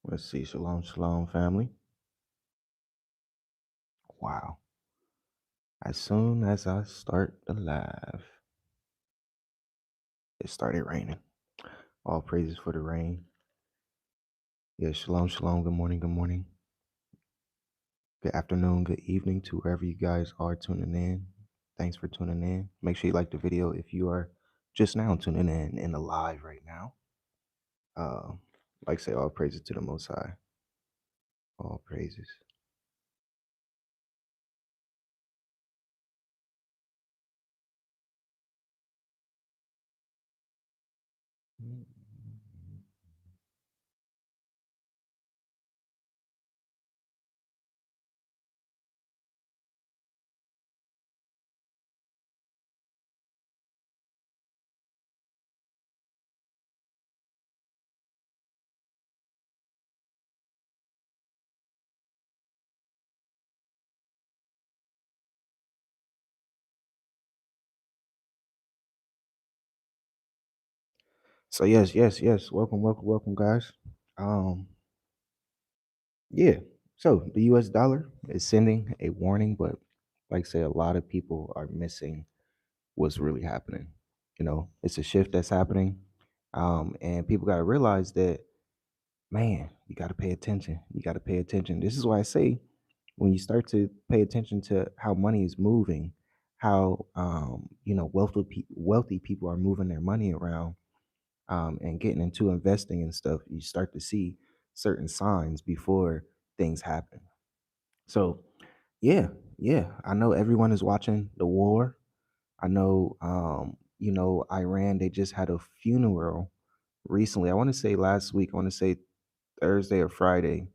Let's see. Shalom, shalom, family. Wow. As soon as I start the live, it started raining. All praises for the rain. Yeah, shalom, shalom. Good morning, good morning. Good afternoon, good evening to wherever you guys are tuning in. Thanks for tuning in. Make sure you like the video if you are just now tuning in the live right now. Like I say, all praises to the Most High. All praises. So yes. Welcome, guys. Um, Yeah. So the US dollar is sending a warning, but like I say, a lot of people are missing what's really happening. It's a shift that's happening. And people got to realize that, man, you got to pay attention. You got to pay attention. This is why I say when you start to pay attention to how money is moving, how, wealthy people are moving their money around and getting into investing and stuff, you start to see certain signs before things happen. So yeah, yeah. I know everyone is watching the war. I know Iran, they just had a funeral recently. I want to say last week, I want to say Thursday or Friday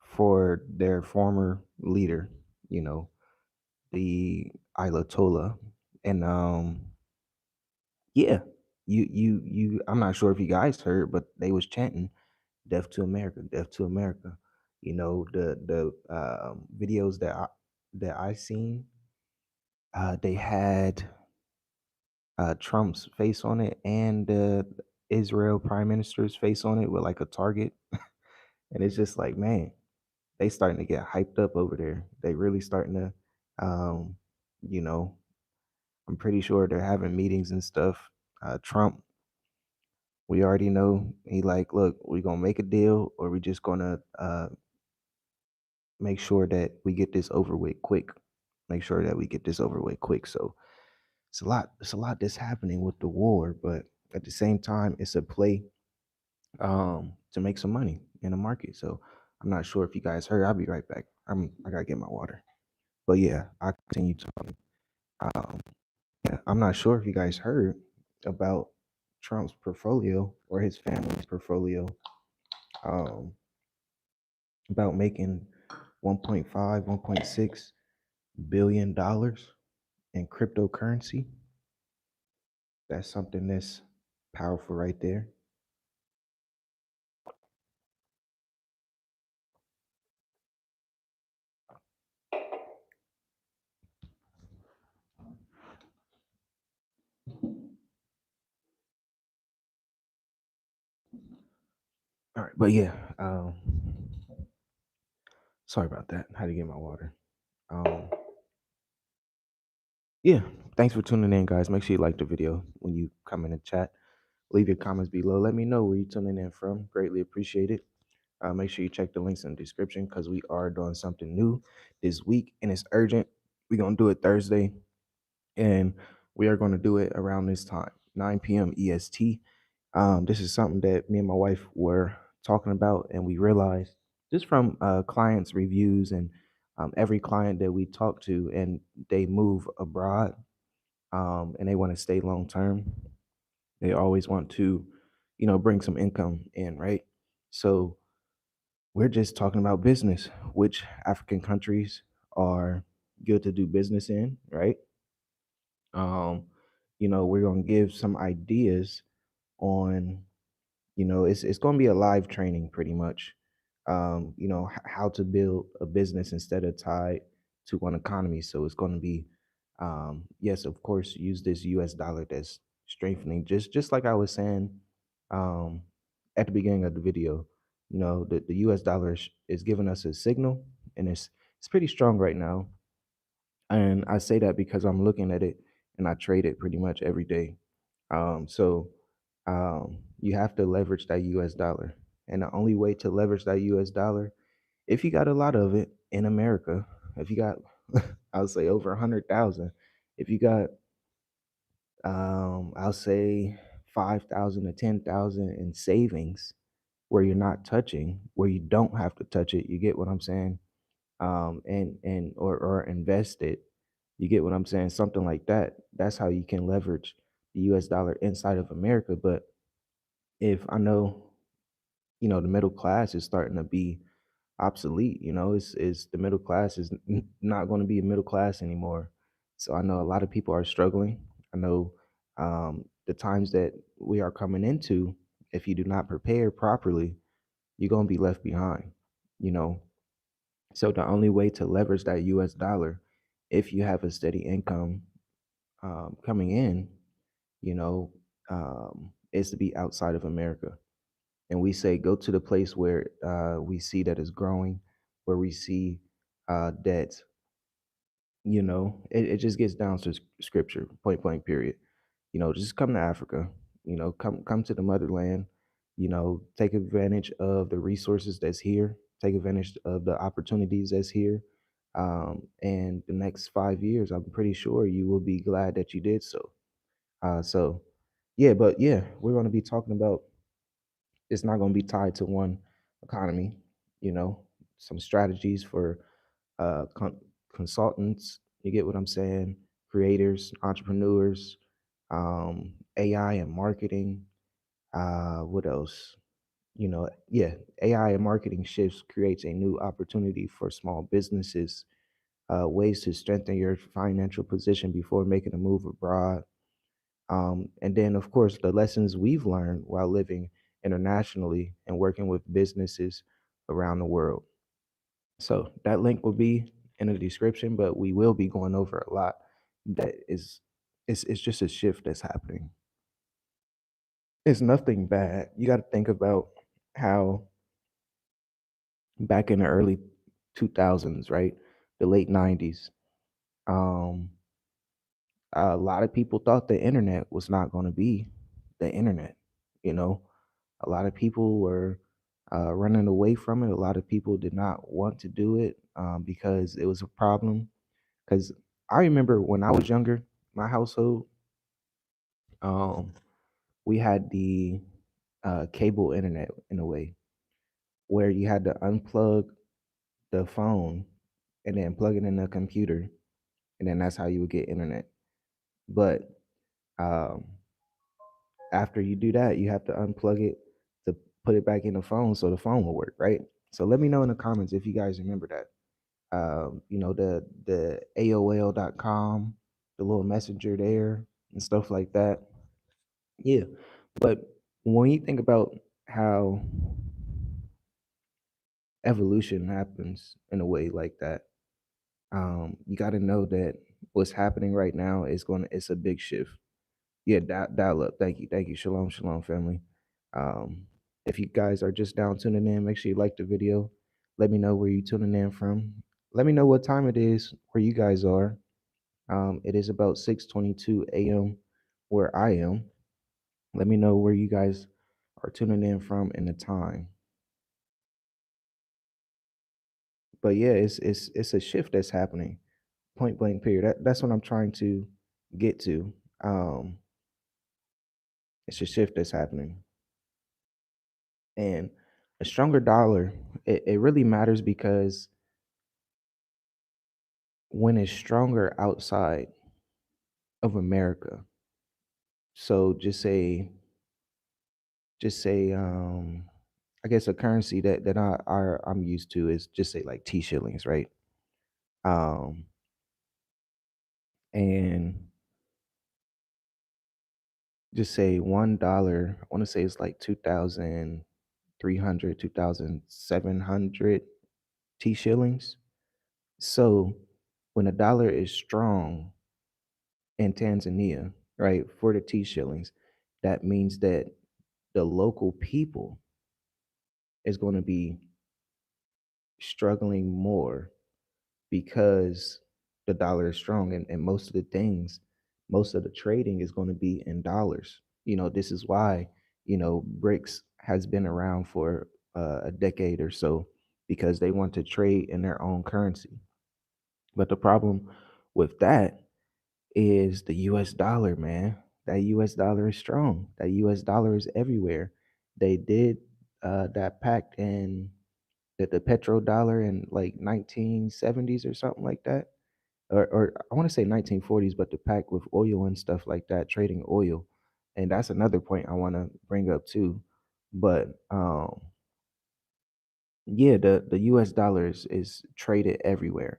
for their former leader, you know, the Ayatollah. And yeah, I'm not sure if you guys heard, but they was chanting death to America, death to America. The videos that I seen, they had Trump's face on it and the Israel Prime Minister's face on it with like a target, and it's just like, man, they starting to get hyped up over there. They really starting to, um, you know, I'm pretty sure they're having meetings and stuff. Trump, we already know he like, look, we gonna make a deal, or we just gonna make sure that we get this over with quick. Make sure that we get this over with quick. So it's a lot. It's a lot that's happening with the war, but at the same time, it's a play to make some money in the market. So I'm not sure if you guys heard. I'll be right back. I gotta get my water. But yeah, I continue talking. Um, yeah, I'm not sure if you guys heard about Trump's portfolio or his family's portfolio, um, about making 1.5, 1.6 billion dollars in cryptocurrency. That's something that's powerful right there. All right, but yeah, sorry about that. How to get my water. Um, yeah, thanks for tuning in, guys. Make sure you like the video when you come in the chat. Leave your comments below. Let me know where you're tuning in from. Greatly appreciate it. Make sure you check the links in the description because we are doing something new this week and it's urgent. We're gonna do it Thursday, and we are going to do it around this time, 9 p.m. EST. This is something that me and my wife were talking about, and we realized just from clients' reviews and every client that we talk to, and they move abroad and they want to stay long term. They always want to, bring some income in, right? So we're just talking about business, which African countries are good to do business in, right? Um, we're gonna give some ideas on, it's gonna be a live training pretty much. How to build a business instead of tied to one economy. So it's gonna be, yes, of course, use this US dollar that's strengthening. Just like I was saying, um, at the beginning of the video, The US dollar is giving us a signal, and it's pretty strong right now. And I say that because I'm looking at it and I trade it pretty much every day. So you have to leverage that US dollar. And the only way to leverage that US dollar, if you got a lot of it in America, if you got, I'll say over 100,000, if you got, I'll say 5,000 to 10,000 in savings where you're not touching, where you don't have to touch it, you get what I'm saying? And or invest it. You get what I'm saying? Something like that. That's how you can leverage the US dollar inside of America. But if I know, the middle class is starting to be obsolete, is the middle class is not going to be a middle class anymore. So I know a lot of people are struggling. I know the times that we are coming into, if you do not prepare properly, you're going to be left behind, you know. So the only way to leverage that US dollar, if you have a steady income coming in, you know, is to be outside of America. And we say go to the place where we see that is growing, where we see that, it just gets down to scripture, point blank, period. Just come to Africa, come to the motherland, take advantage of the resources that's here, take advantage of the opportunities that's here. And the next 5 years, I'm pretty sure you will be glad that you did so. So, yeah, but yeah, we're going to be talking about, it's not going to be tied to one economy, you know, some strategies for consultants. You get what I'm saying? Creators, entrepreneurs, AI and marketing. What else? Yeah, AI and marketing shifts creates a new opportunity for small businesses, ways to strengthen your financial position before making a move abroad. And then, of course, the lessons we've learned while living internationally and working with businesses around the world. So that link will be in the description, but we will be going over a lot that is, it's just a shift that's happening. It's nothing bad. You got to think about how back in the early 2000s, right? The late 90s, um, a lot of people thought the internet was not going to be the internet. You know, a lot of people were running away from it. A lot of people did not want to do it because it was a problem. Because I remember when I was younger, my household, um, we had the cable internet in a way where you had to unplug the phone and then plug it in the computer, and then that's how you would get internet. But um, after you do that, you have to unplug it to put it back in the phone so the phone will work, right? So let me know in the comments if you guys remember that. The AOL.com, the little messenger there and stuff like that. Yeah. But when you think about how evolution happens in a way like that, you got to know that what's happening right now it's a big shift. Yeah, dial up. Thank you. Shalom, shalom, family. Um, if you guys are just down tuning in, make sure you like the video. Let me know where you tuning in from. Let me know what time it is where you guys are. It is about 6:22 a.m. where I am. Let me know where you guys are tuning in from and the time. But yeah, it's a shift that's happening. Point blank period. That's what I'm trying to get to. Um, it's a shift that's happening. And a stronger dollar, it really matters because when it's stronger outside of America, so just say I guess a currency I'm used to is just say like T shillings, right? Um and just say $1, I want to say it's like 2,300, 2,700 T shillings. So when a dollar is strong in Tanzania, right, for the T shillings, that means that the local people is going to be struggling more because the dollar is strong, and most of the things, most of the trading is going to be in dollars. This is why, BRICS has been around for a decade or so, because they want to trade in their own currency. But the problem with that is the US dollar, man. That US dollar is strong. That US dollar is everywhere. They did that pact in the petrodollar in like 1970s or something like that, or I want to say 1940s, but the pact with oil and stuff like that, trading oil. And that's another point I want to bring up too. But yeah, the US dollar is traded everywhere.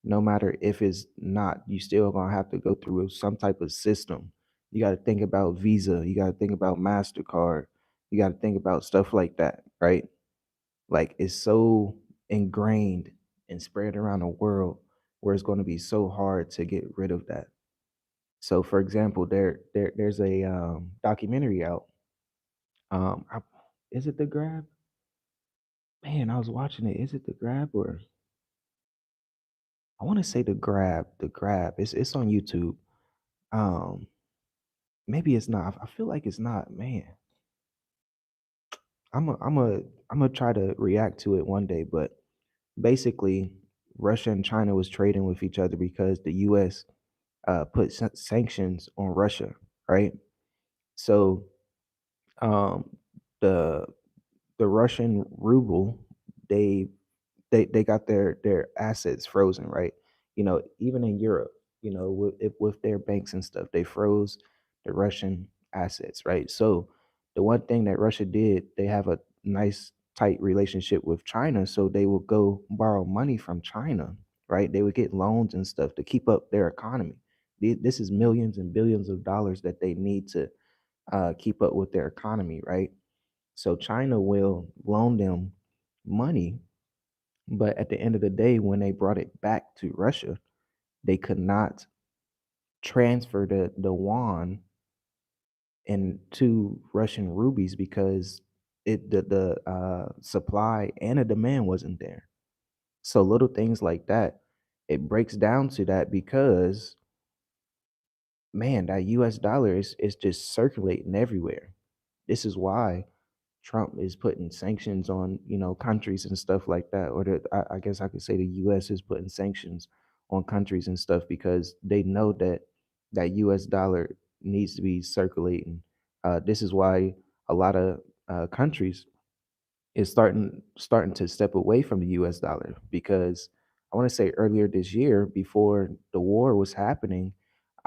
No matter if it's not, you still gonna have to go through some type of system. You got to think about Visa, you got to think about MasterCard, you got to think about stuff like that, right? Like, it's so ingrained and spread around the world, where it's going to be so hard to get rid of that. So for example, there's a documentary out. Is it The Grab? Man, I was watching it. Is it The Grab, or I want to say The Grab? The Grab. It's on YouTube. Um, Maybe it's not. I feel like it's not. Man, I'm a try to react to it one day. But basically, Russia and China was trading with each other because the U.S. Put sanctions on Russia, right? So um, the the Russian ruble, they they got their assets frozen, right? Even in Europe, with their banks and stuff, they froze the Russian assets, right? So the one thing that Russia did, they have a nice tight relationship with China, so they will go borrow money from China, right? They would get loans and stuff to keep up their economy. This is millions and billions of dollars that they need to keep up with their economy, right? So China will loan them money, but at the end of the day, when they brought it back to Russia, they could not transfer the yuan into Russian rubies because the supply and the demand wasn't there. So little things like that, it breaks down to that because, man, that US dollar is just circulating everywhere. This is why Trump is putting sanctions on, countries and stuff like that, or I guess I could say the U.S. is putting sanctions on countries and stuff because they know that that U.S. dollar needs to be circulating. This is why a lot of countries is starting to step away from the U.S. dollar, because I want to say earlier this year, before the war was happening,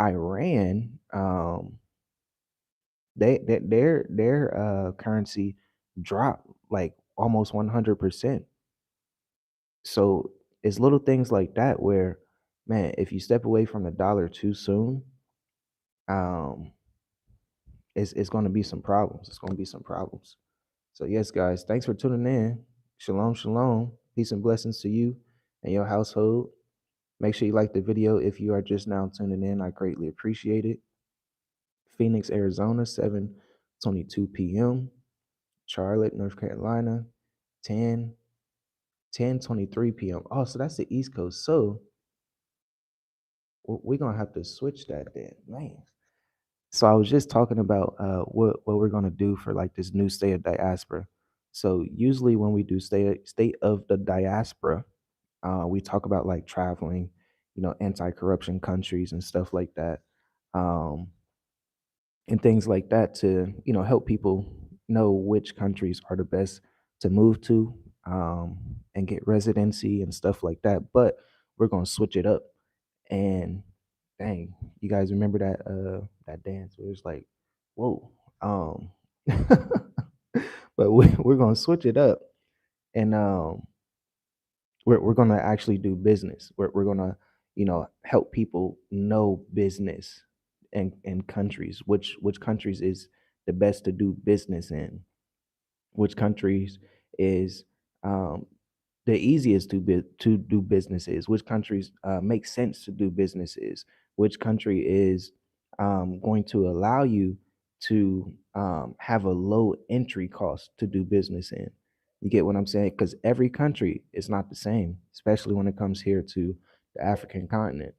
Iran, their currency dropped like almost 100%. So it's little things like that where, man, if you step away from the dollar too soon, um it's going to be some problems. It's going to be some problems. So yes, guys, thanks for tuning in. Shalom, shalom. Peace and blessings to you and your household. Make sure you like the video if you are just now tuning in. I greatly appreciate it. Phoenix, Arizona, 7:22 p.m. Charlotte, North Carolina, 10 10:23 p.m. Oh, so that's the East Coast. So we're gonna have to switch that then, man. So I was just talking about what we're gonna do for like this new state of diaspora. So usually when we do state of the diaspora, we talk about like traveling, anti-corruption countries and stuff like that. Um, and things like that to help people know which countries are the best to move to, and get residency and stuff like that. But we're gonna switch it up. And dang, you guys remember that dance where it's like, whoa. But we're gonna switch it up, and we're gonna actually do business. We're gonna help people know business and countries, which countries is the best to do business in, which countries is um, the easiest to do business is, which countries make sense to do business is, which country is going to allow you to have a low entry cost to do business in. You get what I'm saying? Because every country is not the same, especially when it comes here to the African continent.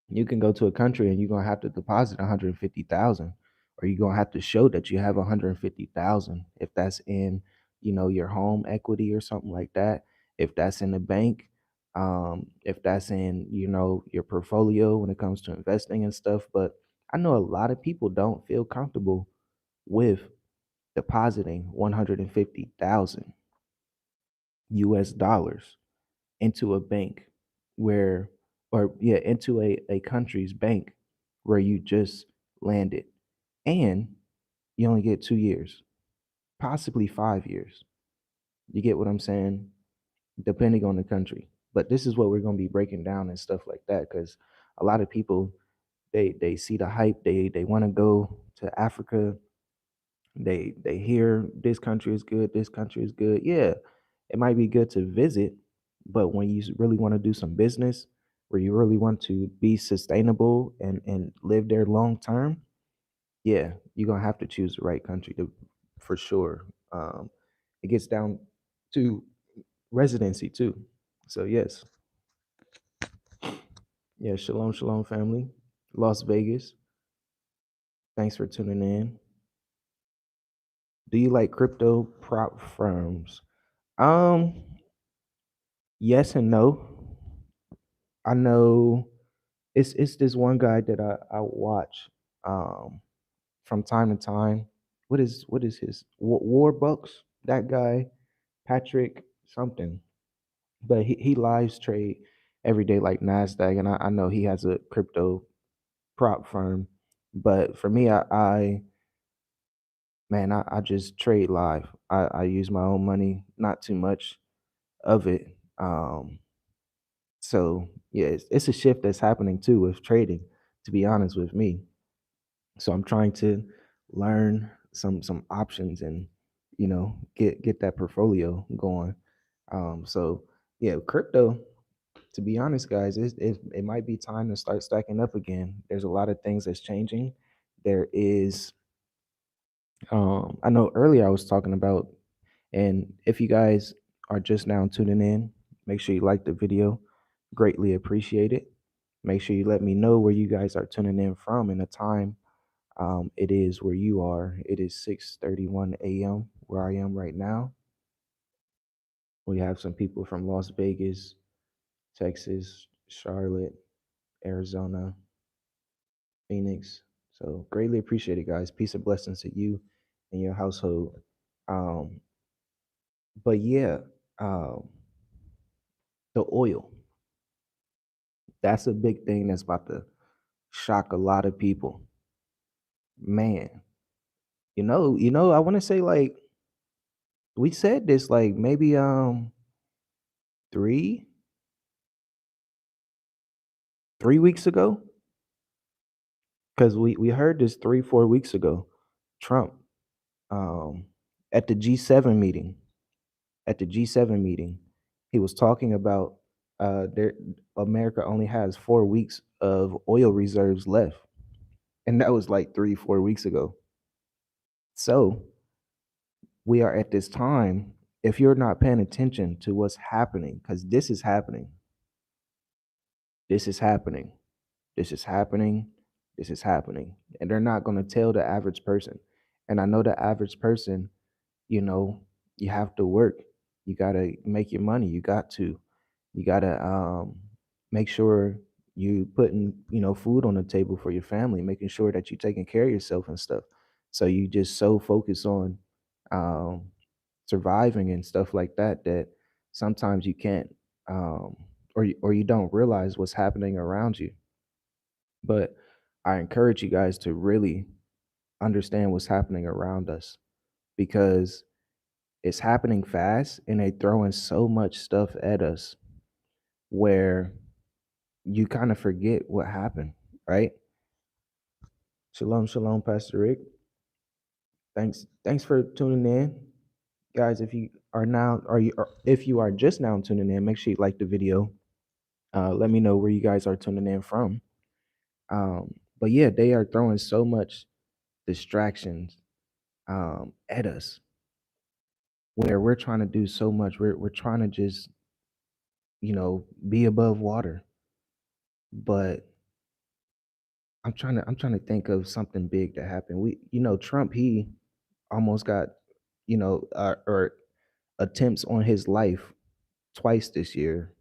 You can go to a country and you're gonna have to deposit 150,000, or you're gonna have to show that you have 150,000. If that's in, your home equity or something like that. If that's in the bank, if that's in, your portfolio when it comes to investing and stuff. But I know a lot of people don't feel comfortable with depositing 150,000 US dollars into a bank where, or yeah, into a country's bank where you just landed, and you only get 2 years, possibly 5 years. You get what I'm saying? Depending on the country. But this is what we're going to be breaking down and stuff like that, because a lot of people, they see the hype, they want to go to Africa. They hear this country is good, this country is good. Yeah, it might be good to visit, but when you really want to do some business, where you really want to be sustainable and live there long term, yeah, you're gonna have to choose the right country to, for sure. It gets down to residency too. So yes, yeah, shalom, shalom, family. Las Vegas. Thanks for tuning in. Do you like crypto prop firms? Um, yes and no. I know it's this one guy that I watch um from time to time. What is his Warbucks? That guy, Patrick something. But he lives trade every day like Nasdaq, and I know he has a crypto prop firm. But for me, I man, I just trade live. I use my own money, not too much of it. So yeah, it's a shift that's happening too with trading, to be honest with me. So I'm trying to learn some options and get that portfolio going. So yeah, crypto. To be honest, guys, it might be time to start stacking up again. There's a lot of things that's changing. There is, I know earlier I was talking about, and if you guys are just now tuning in, make sure you like the video. Greatly appreciate it. Make sure you let me know where you guys are tuning in from and the time it is where you are. It is 6:31 a.m. where I am right now. We have some people from Las Vegas, Texas, Charlotte, Arizona, Phoenix. So greatly appreciate it, guys. Peace and blessings to you and your household. Um, but yeah, um, the oil. That's a big thing that's about to shock a lot of people. Man, I want to say, like, we said this like maybe three 3 weeks ago, because we heard this 3 4 weeks ago. Trump, um at the G7 meeting, he was talking about there America only has 4 weeks of oil reserves left, and that was like 3 4 weeks ago. So we are at this time. If you're not paying attention to what's happening, because this is happening, this is happening, this is happening, and they're not going to tell the average person. And I know the average person, you know, you have to work. You got to make your money. You got to make sure you putting, food on the table for your family, making sure that you're taking care of yourself and stuff. So you just so focus on um, surviving and stuff like that, that sometimes you can't, or you don't realize what's happening around you. But I encourage you guys to really understand what's happening around us, because it's happening fast and they throwing so much stuff at us where you kind of forget what happened, right? Shalom, shalom, Pastor Rick. Thanks for tuning in, guys. If you are now, or if you are just now tuning in, make sure you like the video. Let me know where you guys are tuning in from. But yeah, they are throwing so much distractions at us where we're trying to do so much. We're trying to just, be above water. But I'm trying to think of something big that happened. Trump, he almost got, or attempts on his life twice this year,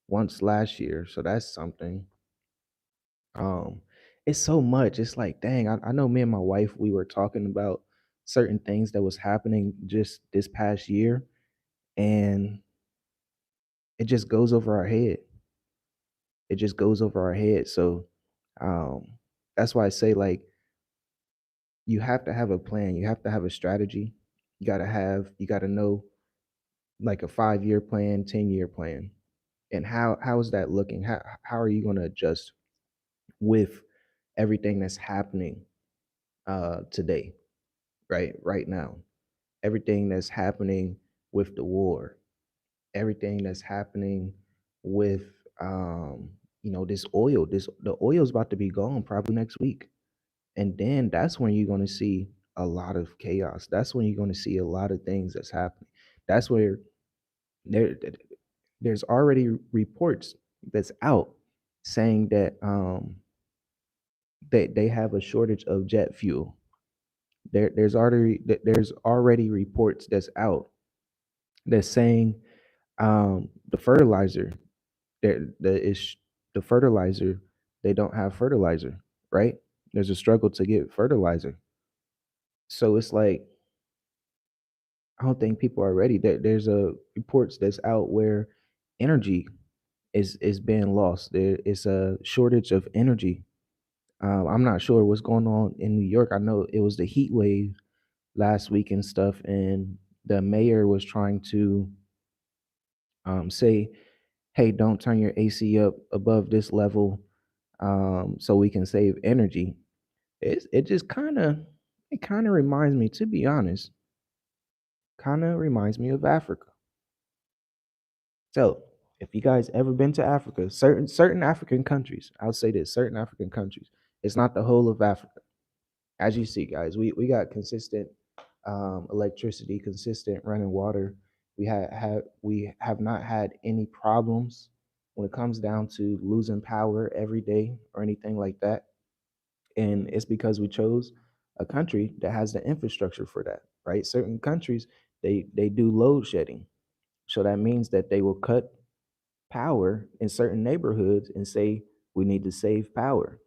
once last year. So that's something. Um, it's so much. It's like, dang, I know me and my wife, we were talking about certain things that was happening just this past year, and it just goes over our head. It just goes over our head. So um that's why I say, like, you have to have a plan, you have to have a strategy. You gotta know, like, a 5-year plan, 10-year plan. And how is that looking? How are you gonna adjust with everything that's happening today, right now? Everything that's happening with the war, everything that's happening with this oil. The oil's about to be gone probably next week. And then that's when you're gonna see a lot of chaos. That's when you're gonna see a lot of things that's happening. That's where there there's already reports that's out saying that they have a shortage of jet fuel. There's already reports that's out that's saying the fertilizer, the is the fertilizer, they don't have fertilizer, right? There's a struggle to get fertilizer. So it's like, I don't think people are ready. There's a reports that's out where energy is being lost. There is a shortage of energy. I'm not sure what's going on in New York. I know it was the heat wave last week and stuff, and the mayor was trying to say, "Hey, don't turn your AC up above this level, so we can save energy." It just kind of reminds me, to be honest, kind of reminds me of Africa. So, if you guys ever been to Africa, certain African countries, I'll say this, certain African countries, it's not the whole of Africa. As you see, guys, we got consistent electricity, consistent running water. We have not had any problems when it comes down to losing power every day or anything like that. And it's because we chose a country that has the infrastructure for that, right? Certain countries, they do load shedding. So that means that they will cut power in certain neighborhoods and say we need to save power.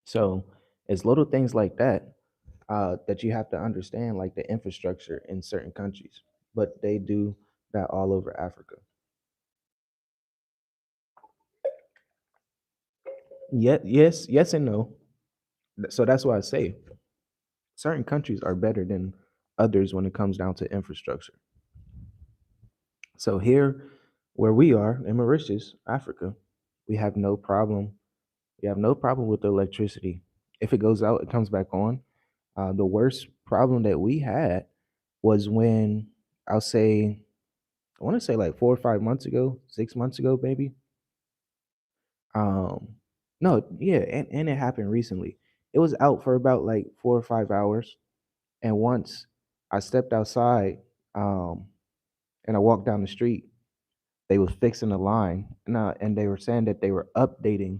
So it's little things like that that you have to understand, like the infrastructure in certain countries. But they do that all over Africa. Yet, yes, and no. So that's why I say certain countries are better than others when it comes down to infrastructure. So here, where we are in Mauritius, Africa, we have no problem. We have no problem with the electricity. If it goes out, it comes back on. The worst problem that we had was when, I'll say, I want to say like 4 or 5 months ago, 6 months ago, maybe. Um, no, yeah, and it happened recently. It was out for about like 4 or 5 hours, and once I stepped outside, um, and I walked down the street, they was fixing the line, and they were saying that they were updating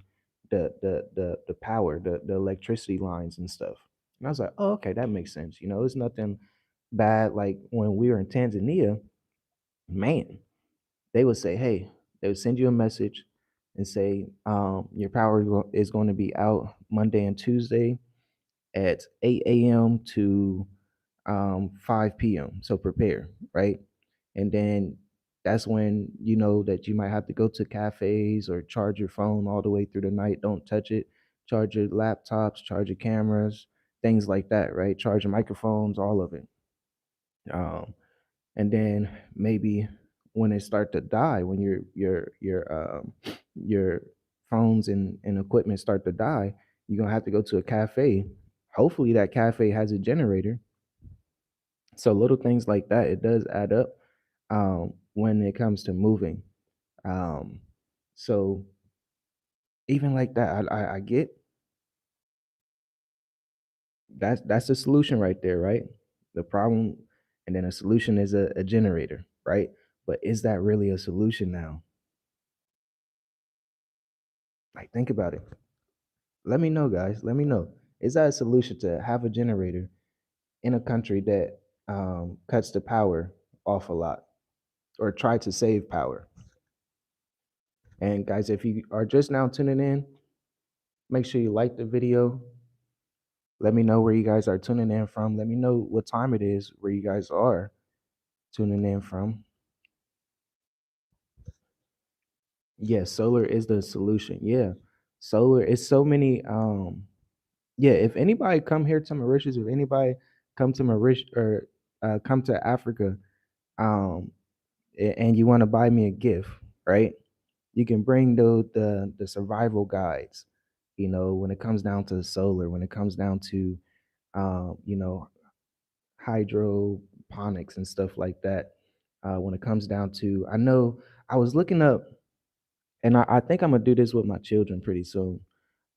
the power, the electricity lines and stuff. And I was like, oh, okay, that makes sense. It's nothing bad. Like when we were in Tanzania, man, they would say, hey, they would send you a message and say, your power is going to be out Monday and Tuesday at 8 a.m. to 5 p.m. So prepare, right? And then that's when you know that you might have to go to cafes or charge your phone all the way through the night. Don't touch it. Charge your laptops, charge your cameras, things like that, right? Charge your microphones, all of it. Um, and then maybe when it start to die, when your phones and equipment start to die, you're gonna have to go to a cafe. Hopefully that cafe has a generator. So little things like that, it does add up when it comes to moving. um so even like that, I get that's the solution right there, right? The problem, and then a solution is a generator, right? But is that really a solution now? Like, think about it. Let me know, guys. Let me know. Is that a solution to have a generator in a country that cuts the power off a lot or try to save power? And guys, if you are just now tuning in, make sure you like the video. Let me know where you guys are tuning in from. Let me know what time it is where you guys are tuning in from. Yes, solar is the solution. Yeah. Solar is so many yeah, if anybody come here to Mauritius, if anybody come to Mauritius or come to Africa, um and you want to buy me a gift, right? You can bring the survival guides, when it comes down to solar, when it comes down to you know, hydroponics and stuff like that. When it comes down to, I know I was looking up, and I think I'm gonna do this with my children pretty soon,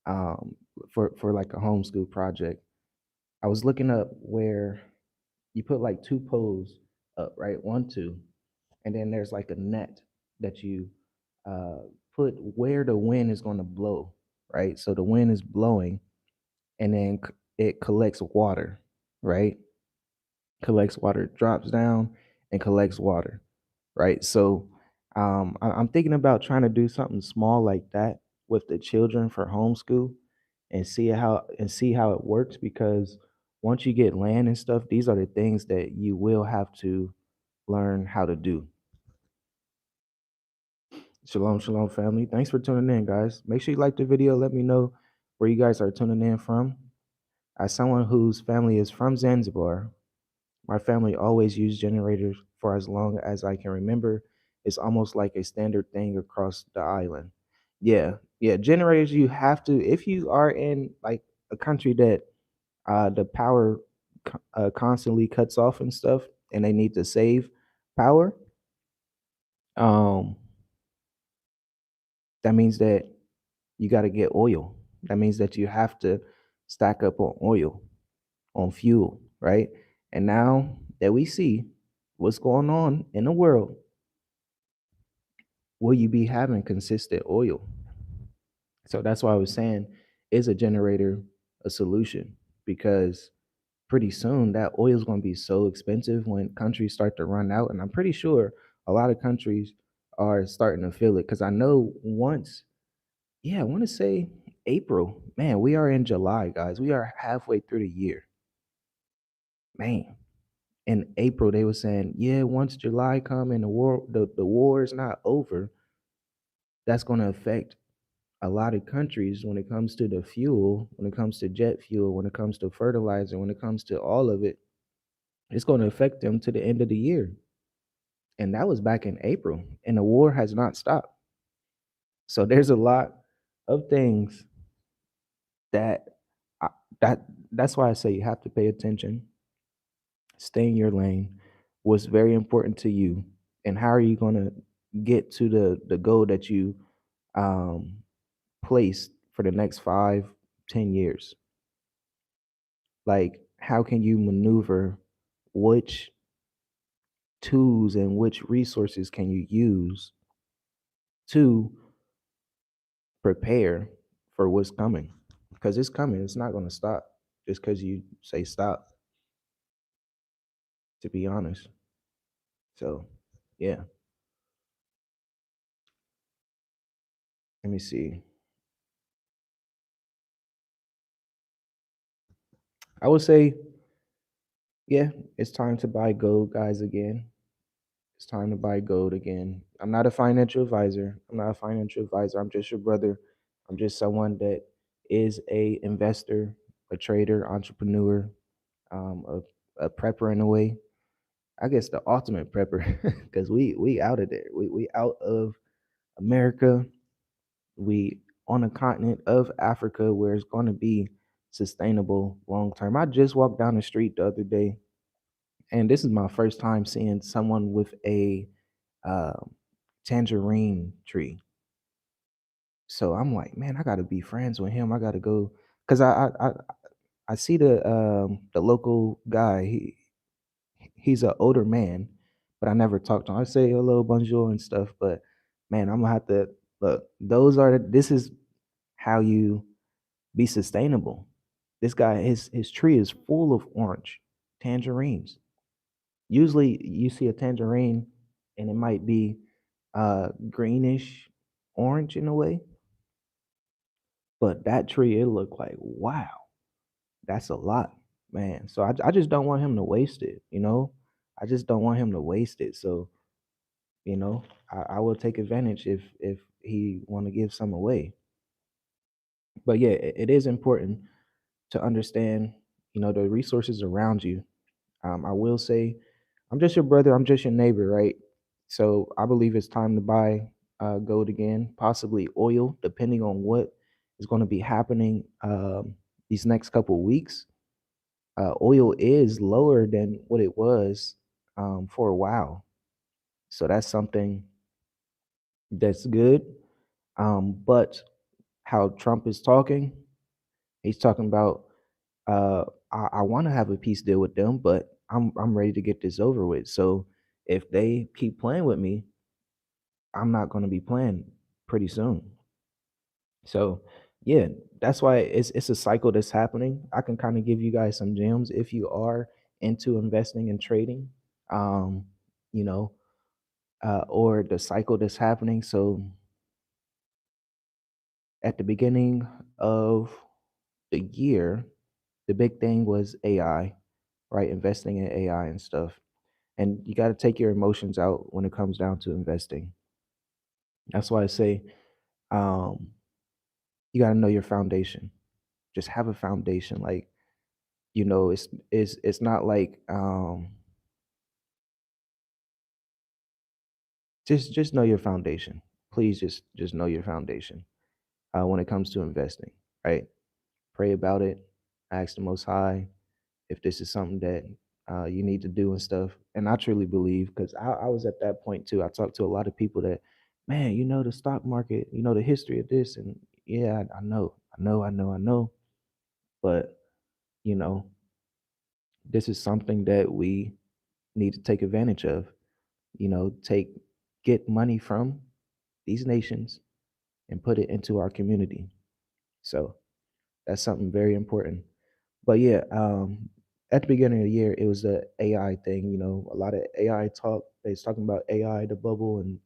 um, for like a homeschool project. I was looking up where you put like two poles up, right? One, two, and then there's like a net that you uh, put where the wind is going to blow, right? So the wind is blowing, and then it collects water, right? Collects water, drops down, and collects water, right? So I'm thinking about trying to do something small like that with the children for homeschool, and see how it works, because once you get land and stuff, these are the things that you will have to learn how to do. Shalom, shalom, family. Thanks for tuning in, guys. Make sure you like the video. Let me know where you guys are tuning in from. As someone whose family is from Zanzibar, my family always used generators for as long as I can remember. It's almost like a standard thing across the island. Yeah, yeah. Generators, you have to, if you are in like a country that the power constantly cuts off and stuff, and they need to save power. Um, that means that you got to get oil. That means that you have to stack up on oil, on fuel, right? And now that we see what's going on in the world, will you be having consistent oil? So that's why I was saying, is a generator a solution? Because pretty soon that oil is going to be so expensive when countries start to run out. And I'm pretty sure a lot of countries are starting to feel it. Because I know once, yeah, I want to say April. Man, we are in July, guys. We are halfway through the year. Man, in April they were saying, yeah, once July come and the war is not over, that's going to affect a lot of countries when it comes to the fuel, when it comes to jet fuel, when it comes to fertilizer, when it comes to all of it. It's going to affect them to the end of the year. And that was back in April, and the war has not stopped. So there's a lot of things that I, that's why I say you have to pay attention, stay in your lane, what's very important to you, and how are you going to get to the goal that you um placed for the next 5, 10 years. Like, how can you maneuver, which tools and which resources can you use to prepare for what's coming? Because it's coming, it's not going to stop just because you say stop, to be honest. So yeah, let me see. I would say, yeah, it's time to buy gold, guys, again. It's time to buy gold again. I'm not a financial advisor. I'm not a financial advisor. I'm just your brother. I'm just someone that is a investor, a trader, entrepreneur, a prepper in a way. I guess the ultimate prepper, because we out of there. We out of America. We on a continent of Africa where it's going to be sustainable long term. I just walked down the street the other day, and this is my first time seeing someone with a um, tangerine tree. So I'm like, man, I gotta be friends with him. I gotta go, because I see the local guy. He's an older man, but I never talked to him. I say hello, bonjour, and stuff. But man, I'm gonna have to look. This is how you be sustainable. This guy, his tree is full of orange tangerines. Usually, you see a tangerine, and it might be greenish orange in a way, but that tree, it looked like wow, that's a lot, man. So I just don't want him to waste it. I just don't want him to waste it. So I will take advantage if he want to give some away. But yeah, it is important to understand, the resources around you. I will say, I'm just your brother. I'm just your neighbor, right? So I believe it's time to buy gold again, possibly oil, depending on what is going to be happening these next couple weeks. Oil is lower than what it was for a while, so that's something that's good. But how Trump is talking, he's talking about I want to have a peace deal with them, but I'm ready to get this over with. So if they keep playing with me, I'm not going to be playing pretty soon. So yeah, that's why it's a cycle that's happening. I can kind of give you guys some gems if you are into investing and trading, um, you know, or the cycle that's happening. So at the beginning of the year, the big thing was AI, right? Investing in AI and stuff. And you got to take your emotions out when it comes down to investing. That's why I say um, you got to know your foundation. Just have a foundation. Like, it's not like just know your foundation. Please just know your foundation when it comes to investing, right? Pray about it. Ask the Most High if this is something that you need to do and stuff. And I truly believe, because I was at that point too. I talked to a lot of people that, man, the stock market, the history of this, and yeah, I know, but you know, this is something that we need to take advantage of. Get money from these nations and put it into our community. So that's something very important. But yeah, at the beginning of the year, it was the AI thing. A lot of AI talk. They was talking about AI, the bubble, and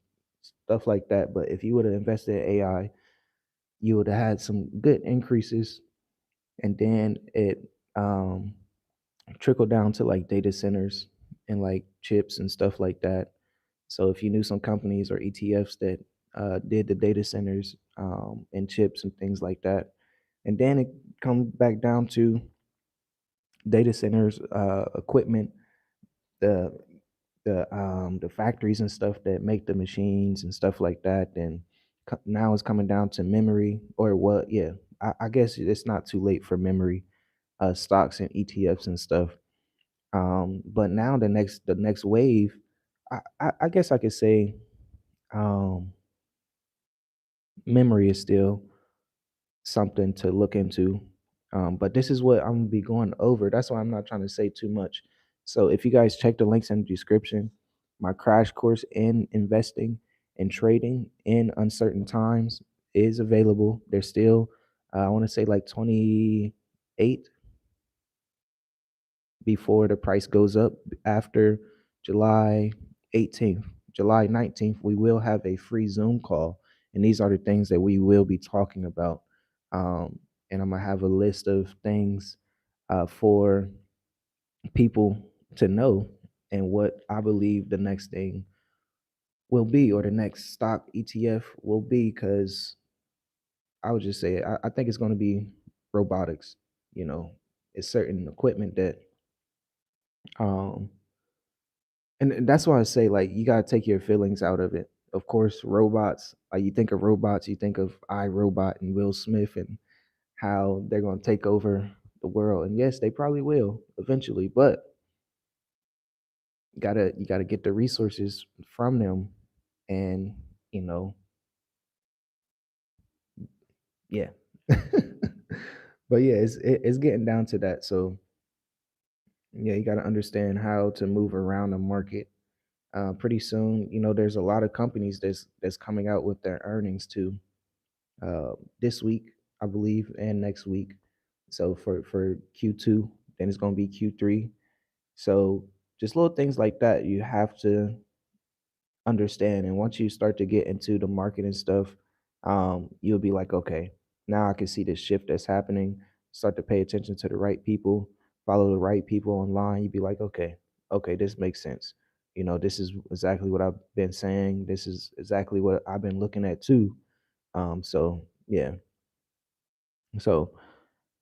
stuff like that. But if you would have invested in AI, you would have had some good increases, and then it trickled down to like data centers and like chips and stuff like that. So if you knew some companies or ETFs that did the data centers and chips and things like that, and then it comes back down to data centers, equipment, the the factories and stuff that make the machines and stuff like that. And now it's coming down to memory or what? Yeah, I guess it's not too late for memory stocks and ETFs and stuff. But now the next wave, I guess I could say um, memory is still something to look into. But this is what I'm gonna be going over. That's why I'm not trying to say too much. So if you guys check the links in the description, my crash course in investing and trading in uncertain times is available. There's still, I want to say like 28 before the price goes up after July 18th. July 19th, we will have a free Zoom call. And these are the things that we will be talking about. And I'm going to have a list of things for people to know and what I believe the next thing will be, or the next stock ETF will be. Because I would just say, I think it's going to be robotics. You know, it's certain equipment that um, and that's why I say, like, you gotta take your feelings out of it. Of course, robots. Like, you think of robots, you think of iRobot and Will Smith and how they're gonna take over the world. And yes, they probably will eventually, but you gotta get the resources from them, and you know, yeah. But yeah, it's getting down to that. So Yeah, you got to understand how to move around the market. Pretty soon, there's a lot of companies that's coming out with their earnings too. This week, I believe, and next week. So for Q2, then it's going to be Q3. So just little things like that you have to understand. And once you start to get into the market and stuff, you'll be like, okay, now I can see this shift that's happening. Start to pay attention to the right people, follow the right people online. You'd be like, okay, this makes sense. This is exactly what I've been saying. This is exactly what I've been looking at too. So yeah. So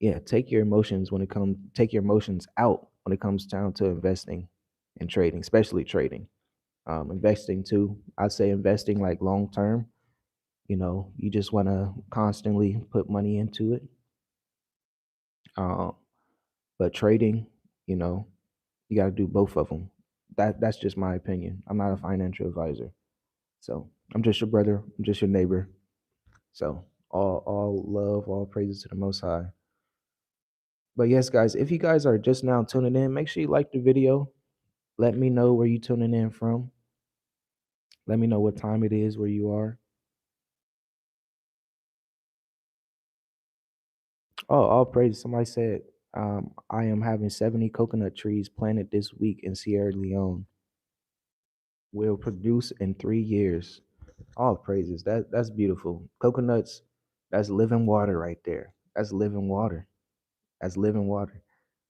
yeah, take your emotions out when it comes down to investing and trading, especially trading. Investing too. I say investing like long term. You just want to constantly put money into it. Uh, but trading, you know, you got to do both of them. That's just my opinion. I'm not a financial advisor, so I'm just your brother. I'm just your neighbor. So all love, all praises to the Most High. But yes, guys, if you guys are just now tuning in, make sure you like the video. Let me know where you tuning in from. Let me know what time it is where you are. Oh, all praise. Somebody said, I am having 70 coconut trees planted this week in Sierra Leone. Will produce in 3 years. All praises. That's beautiful. Coconuts, that's living water right there. That's living water. That's living water.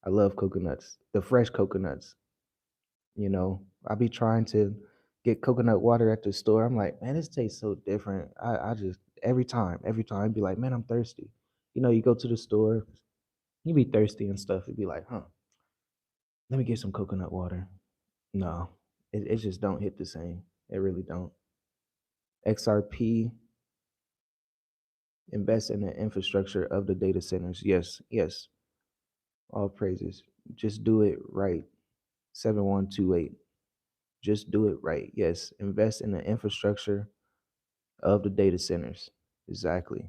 I love coconuts. The fresh coconuts. I be trying to get coconut water at the store. I'm like, man, this tastes so different. I just every time be like, man, I'm thirsty. You go to the store, you be thirsty and stuff. You'd be like, huh, let me get some coconut water. No, it just don't hit the same. It really don't. XRP, invest in the infrastructure of the data centers. Yes, yes. All praises. Just do it right. 7128. Just do it right. Yes. Invest in the infrastructure of the data centers. Exactly.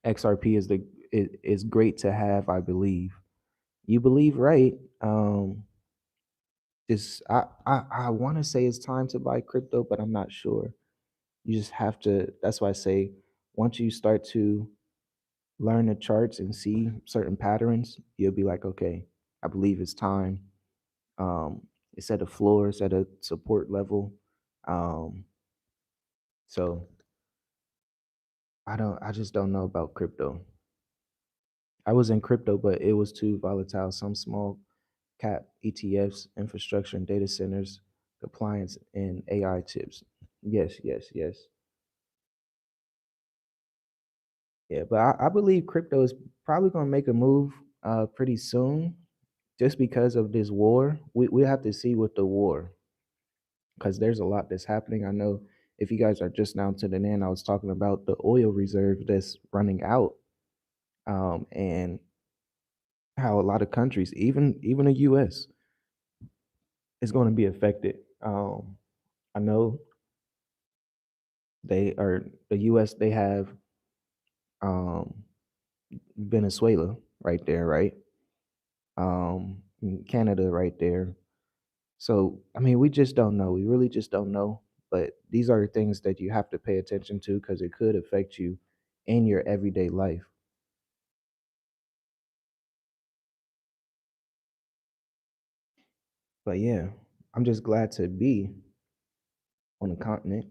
XRP is great to have, I believe. You believe right. It's I want to say it's time to buy crypto, but I'm not sure. You just have to. That's why I say once you start to learn the charts and see certain patterns, you'll be like, okay, I believe it's time. It's at a floor, it's at a support level. Um, so I just don't know about crypto. I was in crypto, but it was too volatile. Some small cap ETFs, infrastructure and data centers, compliance and AI tips. Yes, yes, yes. Yeah, but I believe crypto is probably going to make a move pretty soon just because of this war. We have to see with the war because there's a lot that's happening. I know if you guys are just now tuning in, I was talking about the oil reserve that's running out, and how a lot of countries, even the U.S., is going to be affected. I know the U.S. They have um, Venezuela right there, right? Canada right there. So I mean, we just don't know. We really just don't know. But these are the things that you have to pay attention to because it could affect you in your everyday life. But yeah, I'm just glad to be on the continent.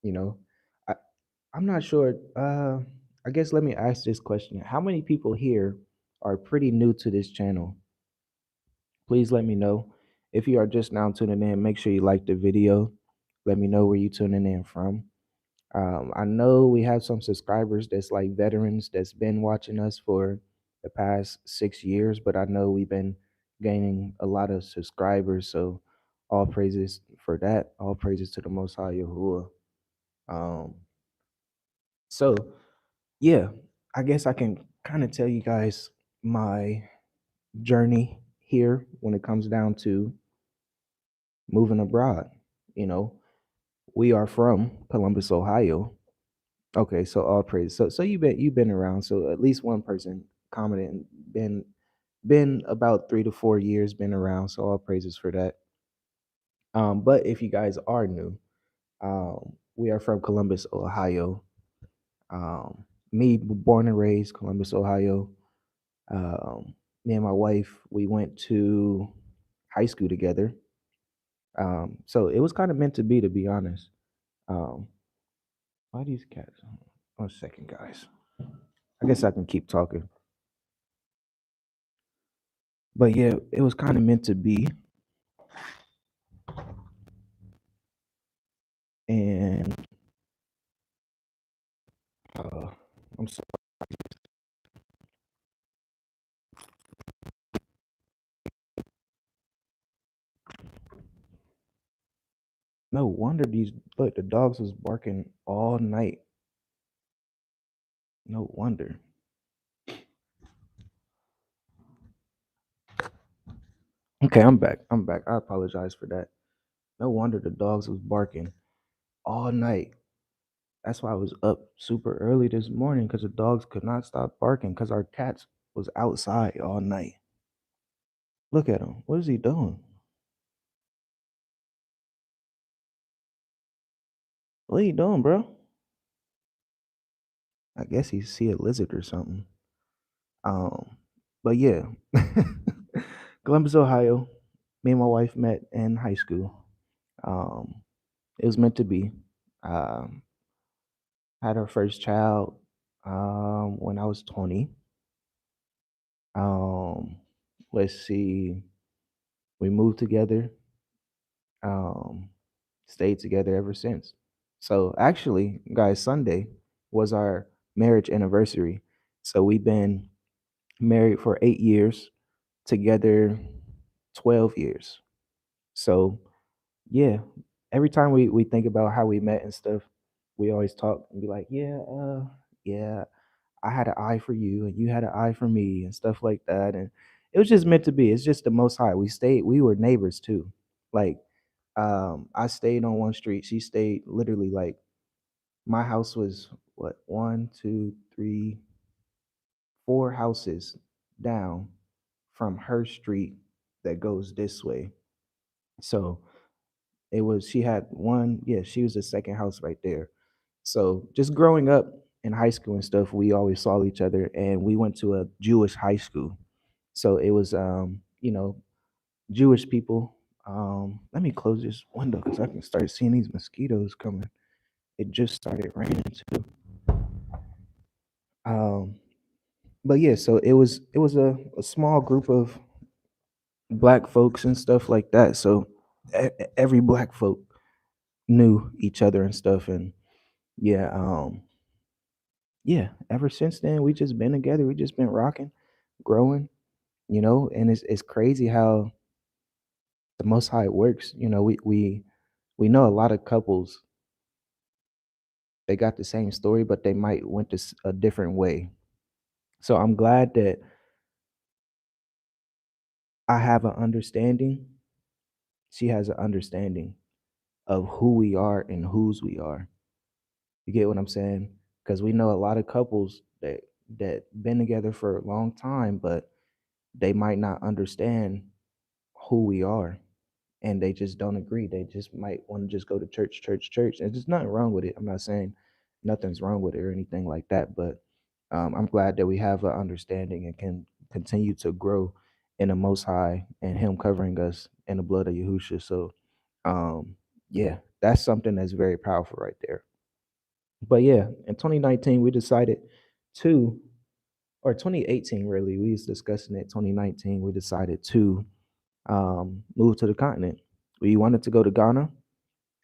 You know, I I'm not sure. I guess let me ask this question: how many people here are pretty new to this channel? Please let me know. If you are just now tuning in, make sure you like the video. Let me know where you tuning in from. I know we have some subscribers that's like veterans that's been watching us for the past 6 years, but I know we've been gaining a lot of subscribers. So all praises for that. All praises to the Most High Yahuwah. Um, so yeah, I guess I can kind of tell you guys my journey here when it comes down to moving abroad. You know, we are from Columbus, Ohio. Okay, so all praise. So you've been around. So at least one person commented and been been about 3 to 4 years, been around, so all praises for that. But if you guys are new, we are from Columbus, Ohio. Um, Me, born and raised Columbus, Ohio. Me and my wife, we went to high school together. So it was kind of meant to be honest. Um, why these cats? 1 second, guys. I guess I can keep talking. But yeah, it was kind of meant to be. And uh, I'm sorry. No wonder these look the dogs was barking all night. No wonder. Okay, I'm back. I'm back. I apologize for that. No wonder the dogs was barking all night. That's why I was up super early this morning because the dogs could not stop barking because our cats was outside all night. Look at him. What is he doing? What are you doing, bro? I guess he see a lizard or something. Um, but yeah, Columbus, Ohio. Me and my wife met in high school. Um, it was meant to be. Um, had our first child when I was 20. Um, let's see, we moved together, um, stayed together ever since. So actually, guys, Sunday was our marriage anniversary. So we've been married for 8 years, together 12 years. So yeah, every time we think about how we met and stuff, we always talk and be like, yeah, I had an eye for you and you had an eye for me and stuff like that. And it was just meant to be. It's just the most high. We were neighbors too. Like, I stayed on one street. She stayed literally like my house was what, one, two, three, four houses down from her street that goes this way. So it was she had one, yeah, she was the second house right there. So just growing up in high school and stuff, we always saw each other and we went to a Jewish high school. So it was Jewish people. Let me close this window because I can start seeing these mosquitoes coming. It just started raining too. Um, but yeah, so it was a small group of black folks and stuff like that. So every black folk knew each other and stuff. And yeah, yeah, ever since then we just been together. We just been rocking, growing, and it's crazy how the most high works. We know a lot of couples, they got the same story, but they might went this a different way. So I'm glad that I have an understanding. She has an understanding of who we are and whose we are. You get what I'm saying? Because we know a lot of couples that been together for a long time, but they might not understand who we are, and they just don't agree. They just might want to just go to church, church, church. And there's nothing wrong with it. I'm not saying nothing's wrong with it or anything like that, but I'm glad that we have an understanding and can continue to grow in the Most High and Him covering us in the blood of Yahushua. So, yeah, that's something that's very powerful right there. But yeah, in 2019, we decided to, or 2018 really, we was discussing it. 2019, we decided to move to the continent. We wanted to go to Ghana,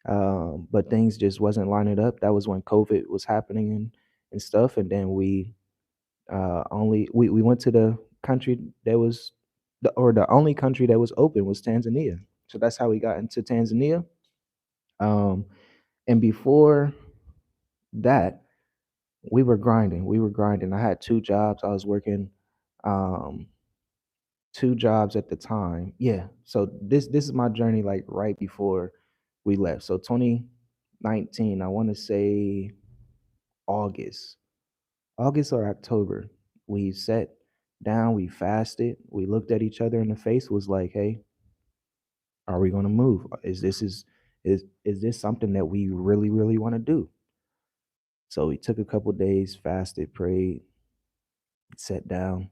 but things just wasn't lining up. That was when COVID was happening and stuff. And then we went to the country that was the only country that was open was Tanzania. So that's how we got into Tanzania. Um, and before that, we were grinding. We were grinding. I had two jobs. I was working um, two jobs at the time. Yeah. So this is my journey like right before we left. So 2019, I want to say August. August or October, we set down, we fasted, we looked at each other in the face, was like, hey, are we gonna move? Is this something that we really, really want to do? So we took a couple days, fasted, prayed, sat down,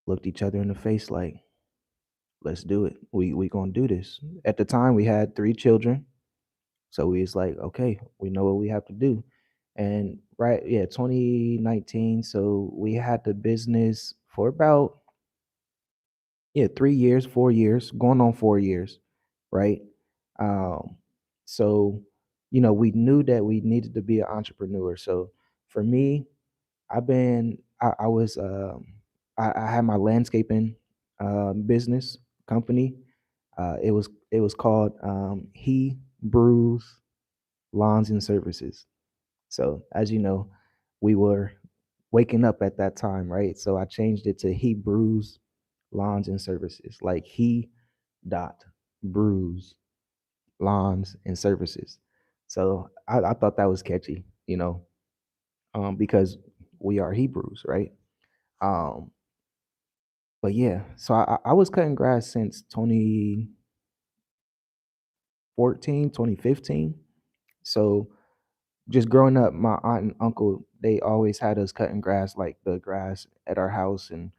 looked each other in the face like, let's do it. We gonna do this. At the time we had 3 children. So we was like, okay, we know what we have to do. And right, yeah, 2019. So we had the business for about, yeah, 3 years, 4 years, going on 4 years, right? Um, so we knew that we needed to be an entrepreneur. So for me, I was I had my landscaping business company. It was called He Brews Lawns and Services. So as you know, we were waking up at that time, right? So I changed it to He Brews Lawns and Services, like he dot brews lawns and services. So I thought that was catchy, because we are Hebrews, right? Um, but yeah, so I was cutting grass since 2014, 2015. So just growing up, my aunt and uncle, they always had us cutting grass, like the grass at our house and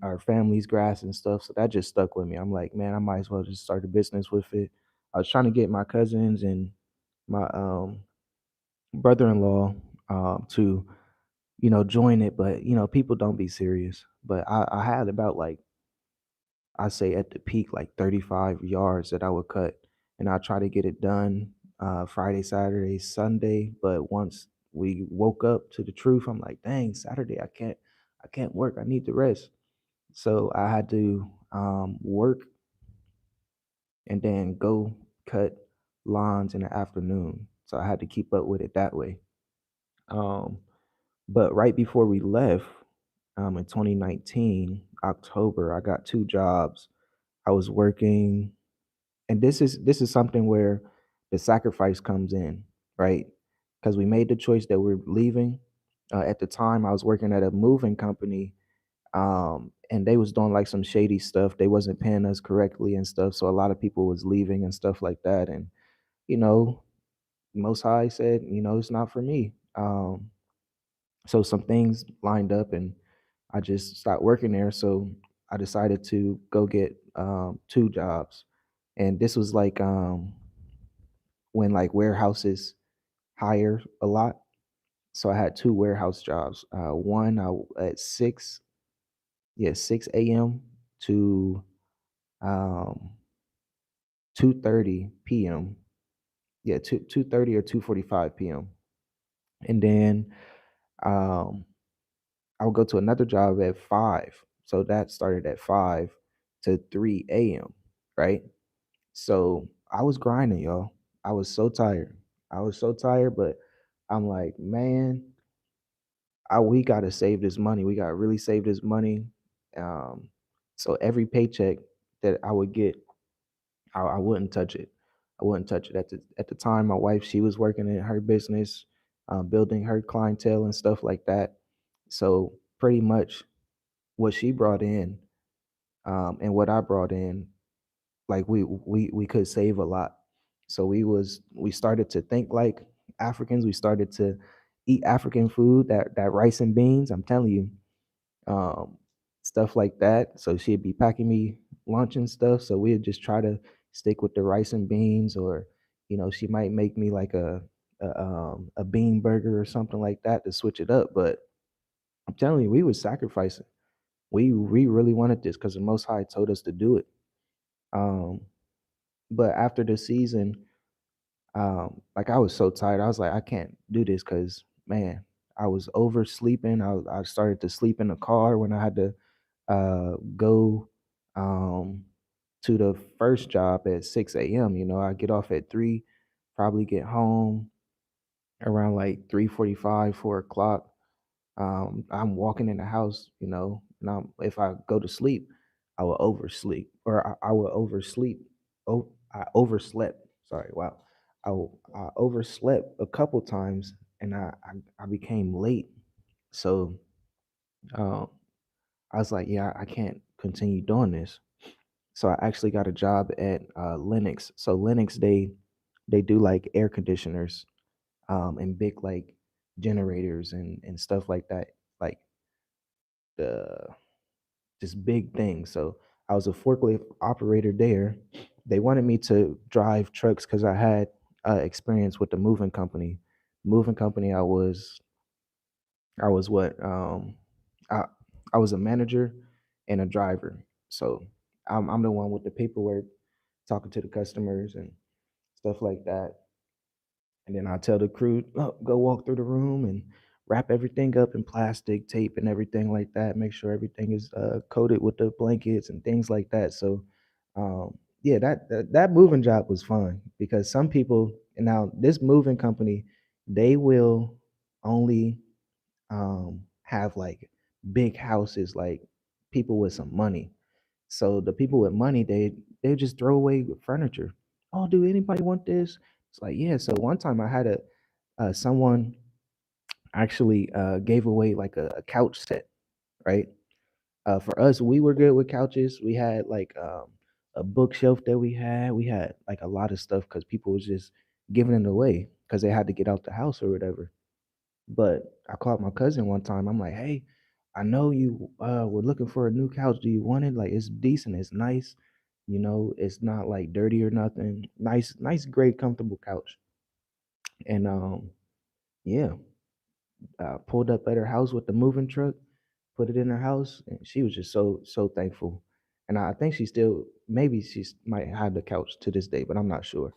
our family's grass and stuff. So that just stuck with me. I'm like, man, I might as well just start a business with it. I was trying to get my cousins and my brother-in-law to join it, but people don't be serious. But I had about, like, I say at the peak, like 35 yards that I would cut, and I try to get it done Friday, Saturday, Sunday. But once we woke up to the truth, I'm like, dang, Saturday I can't work. I need to rest. So I had to work and then go cut lawns in the afternoon. So I had to keep up with it that way. Um, but right before we left, in 2019 October, I got 2 jobs. I was working, and this is something where the sacrifice comes in, right? Because we made the choice that we're leaving. At the time, I was working at a moving company, and they was doing like some shady stuff. They wasn't paying us correctly and stuff, so a lot of people was leaving and stuff like that. And you know, Most High said, it's not for me. So some things lined up, and I just stopped working there. So I decided to go get 2 jobs, and this was like when like warehouses hire a lot. So I had 2 warehouse jobs. One at 6 a.m. to 2:30 p.m. Yeah, 2:30 or 2:45 p.m. And then um, I would go to another job at 5. So that started at 5 to 3 a.m. Right. So I was grinding, y'all. I was so tired. I was so tired, but I'm like, man, we gotta save this money. We gotta really save this money. Um, so every paycheck that I would get, I wouldn't touch it. I wouldn't touch it. At the time, my wife, she was working in her business, building her clientele and stuff like that. So pretty much what she brought in, and what I brought in, like we could save a lot. So we started to think like Africans. We started to eat African food, that rice and beans. I'm telling you, um, stuff like that. So she'd be packing me lunch and stuff. So we'd just try to stick with the rice and beans, or she might make me like a bean burger or something like that to switch it up. But I'm telling you, we was sacrificing. We really wanted this because the Most High told us to do it. Um, but after the season, like I was so tired. I was like, I can't do this because, man, I was oversleeping. I started to sleep in the car when I had to go um, to the first job at 6 a.m. I get off at 3, probably get home around like 3:45, 4 o'clock. I'm walking in the house, and if I go to sleep, I will oversleep, or I will oversleep. Oh, I overslept. Sorry, wow. I overslept a couple times, and I became late. So, um, I was like, yeah, I can't continue doing this. So I actually got a job at Linux. So Linux, they do like air conditioners, and big like generators and stuff like that, like the just big things. So I was a forklift operator there. They wanted me to drive trucks because I had experience with the moving company. Moving company, I was what I I was a manager and a driver. So I'm the one with the paperwork, talking to the customers and stuff like that. And then I tell the crew, oh, go walk through the room and wrap everything up in plastic tape and everything like that. Make sure everything is coated with the blankets and things like that. So, yeah, that moving job was fun because some people, and now this moving company, they will only have like big houses, like people with some money. So the people with money, they just throw away furniture. Oh, do anybody want this? It's like, yeah. So one time I had a someone actually gave away like a couch set, right? For us, we were good with couches. We had like a bookshelf that we had. We had like a lot of stuff because people was just giving it away because they had to get out the house or whatever. But I called my cousin one time. I'm like, hey, I know you were looking for a new couch. Do you want it? Like, it's decent. It's nice. It's not like dirty or nothing. Nice, great, comfortable couch. And yeah, pulled up at her house with the moving truck, put it in her house, and she was just so thankful. And I think she still maybe might have the couch to this day, but I'm not sure.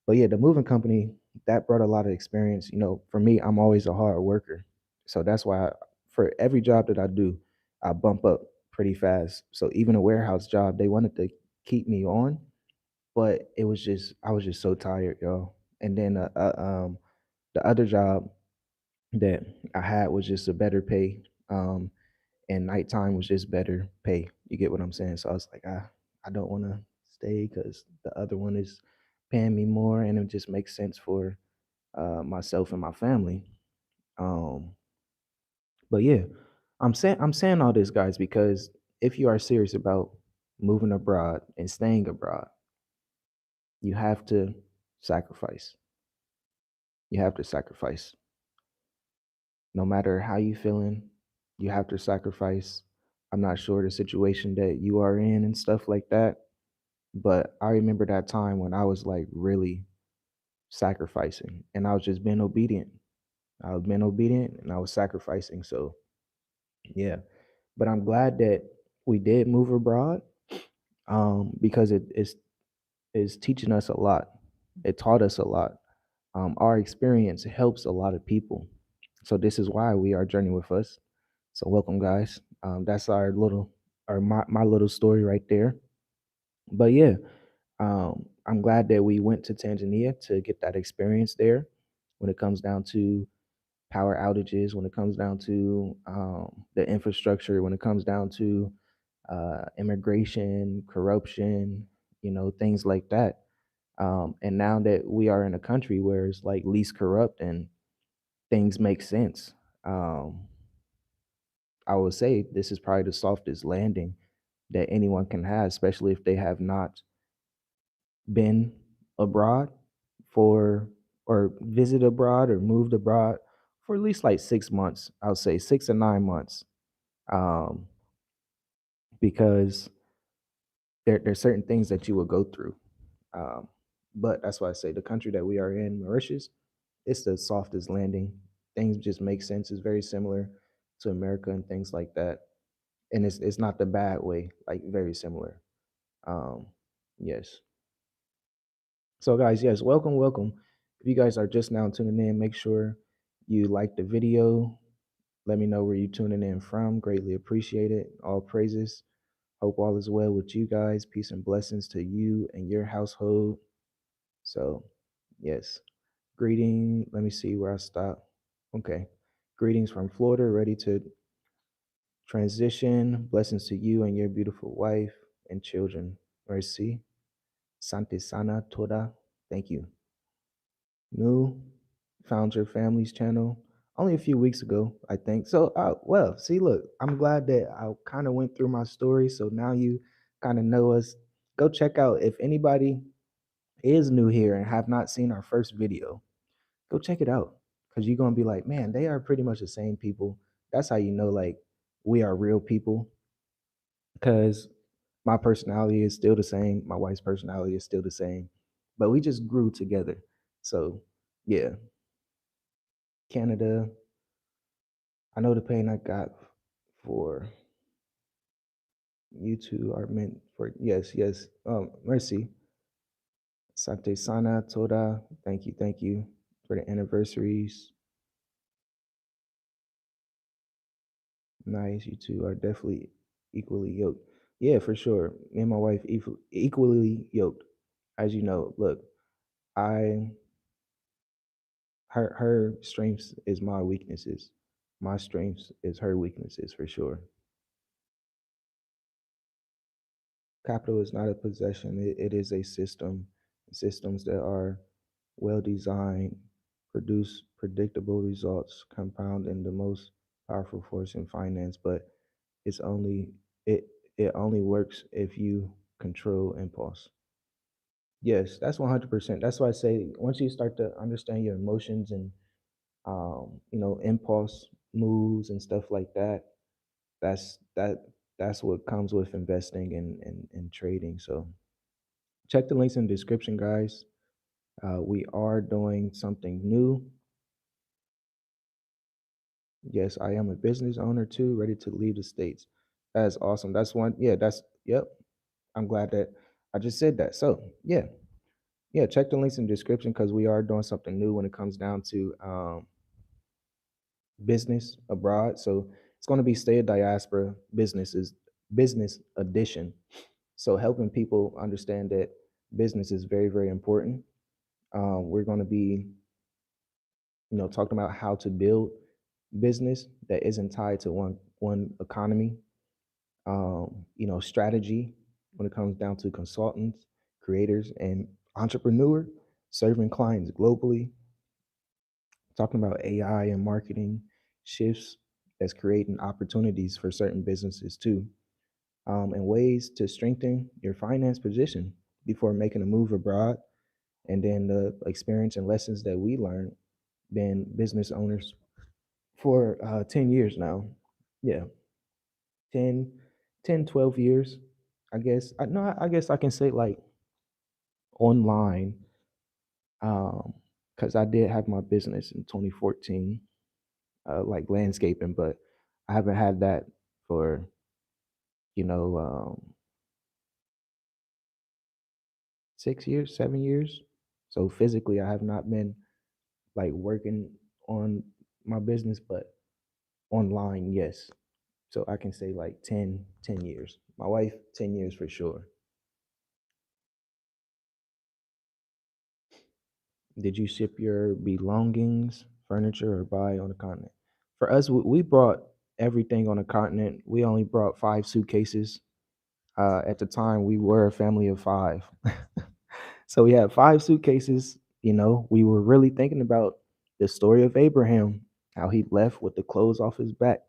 But yeah, the moving company that brought a lot of experience. For me, I'm always a hard worker, so that's why for every job that I do, I bump up pretty fast. So even a warehouse job, they wanted to keep me on, but it was just I was just so tired, yo. And then the other job that I had was just a better pay, and nighttime was just better pay. You get what I'm saying? So I was like, I don't want to stay because the other one is paying me more, and it just makes sense for myself and my family. Um, but yeah, I'm saying all this, guys, because if you are serious about moving abroad and staying abroad, you have to sacrifice. You have to sacrifice. No matter how you feeling, you have to sacrifice. I'm not sure the situation that you are in and stuff like that, but I remember that time when I was like really sacrificing and I was just being obedient. I was being obedient and I was sacrificing. So yeah, but I'm glad that we did move abroad, because is teaching us a lot. It taught us a lot. Our experience helps a lot of people. So this is why we are Journey with Us. So welcome, guys. That's my little story right there. But yeah, I'm glad that we went to Tanzania to get that experience there. When it comes down to power outages, when it comes down to the infrastructure, when it comes down to immigration, corruption, things like that. And now that we are in a country where it's like least corrupt and things make sense, I would say this is probably the softest landing that anyone can have, especially if they have not been abroad for or visited abroad or moved abroad for at least like 6 months. I would say 6 or 9 months, um, because there's certain things that you will go through. Um, but that's why I say the country that we are in, Mauritius, it's the softest landing. Things just make sense. It's very similar to America and things like that. And it's not the bad way, like very similar. Um, yes. So guys, yes, welcome, welcome. If you guys are just now tuning in, make sure you like the video. Let me know where you're tuning in from. Greatly appreciate it. All praises. Hope all is well with you guys. Peace and blessings to you and your household. So, yes. Greeting. Let me see where I stop. Okay. Greetings from Florida, ready to transition. Blessings to you and your beautiful wife and children. Mercy. Sante Sana Toda. Thank you. New found your family's channel. only a few weeks ago, I think. So, well, see, look, I'm glad that I kind of went through my story. So now you kind of know us. Go check out if anybody is new here and have not seen our first video. Go check it out because you're gonna be like, man, they are pretty much the same people. That's how you know, like, we are real people. Because my personality is still the same, my wife's personality is still the same, but we just grew together. So, yeah, Canada. I know the pain I got for you two are meant for yes, yes. Mercy. Sante Sana Toda. Thank you for the anniversaries. Nice. You two are definitely equally yoked. Yeah, for sure. Me and my wife equally yoked. As you know, look, I her strengths is my weaknesses. My strengths is her weaknesses for sure. Capital is not a possession. It is a system. Systems that are well designed produce predictable results, compound in the most powerful force in finance, but it's only it it only works if you control impulse. Yes, that's 100%. That's why I say once you start to understand your emotions and impulse moves and stuff like that, that's that that's what comes with investing and trading. So check the links in the description, guys. We are doing something new. Yes, I am a business owner too, ready to leave the States. That's awesome. That's one. Yeah, yep. I'm glad that I just said that. So yeah, check the links in the description because we are doing something new when it comes down to business abroad. So it's going to be Stay a Diaspora business edition. So helping people understand that business is very, very important. We're going to be, talking about how to build business that isn't tied to one economy. Strategy when it comes down to consultants, creators, and entrepreneur serving clients globally. Talking about AI and marketing shifts that's creating opportunities for certain businesses too, and ways to strengthen your finance position before making a move abroad. And then the experience and lessons that we learned being business owners for 10 years now. Yeah, 10, 10, 12 years, I guess. No, I guess I can say like online, because I did have my business in 2014, like landscaping, but I haven't had that for, you know, 6 years, 7 years. So physically, I have not been like working on my business, but online, yes. So I can say like 10 years. My wife, 10 years for sure. Did you ship your belongings, furniture, or buy on the continent? For us, we brought everything on the continent. We only brought 5 suitcases. At the time, we were a family of five. So we had 5 suitcases. We were really thinking about the story of Abraham, how he left with the clothes off his back.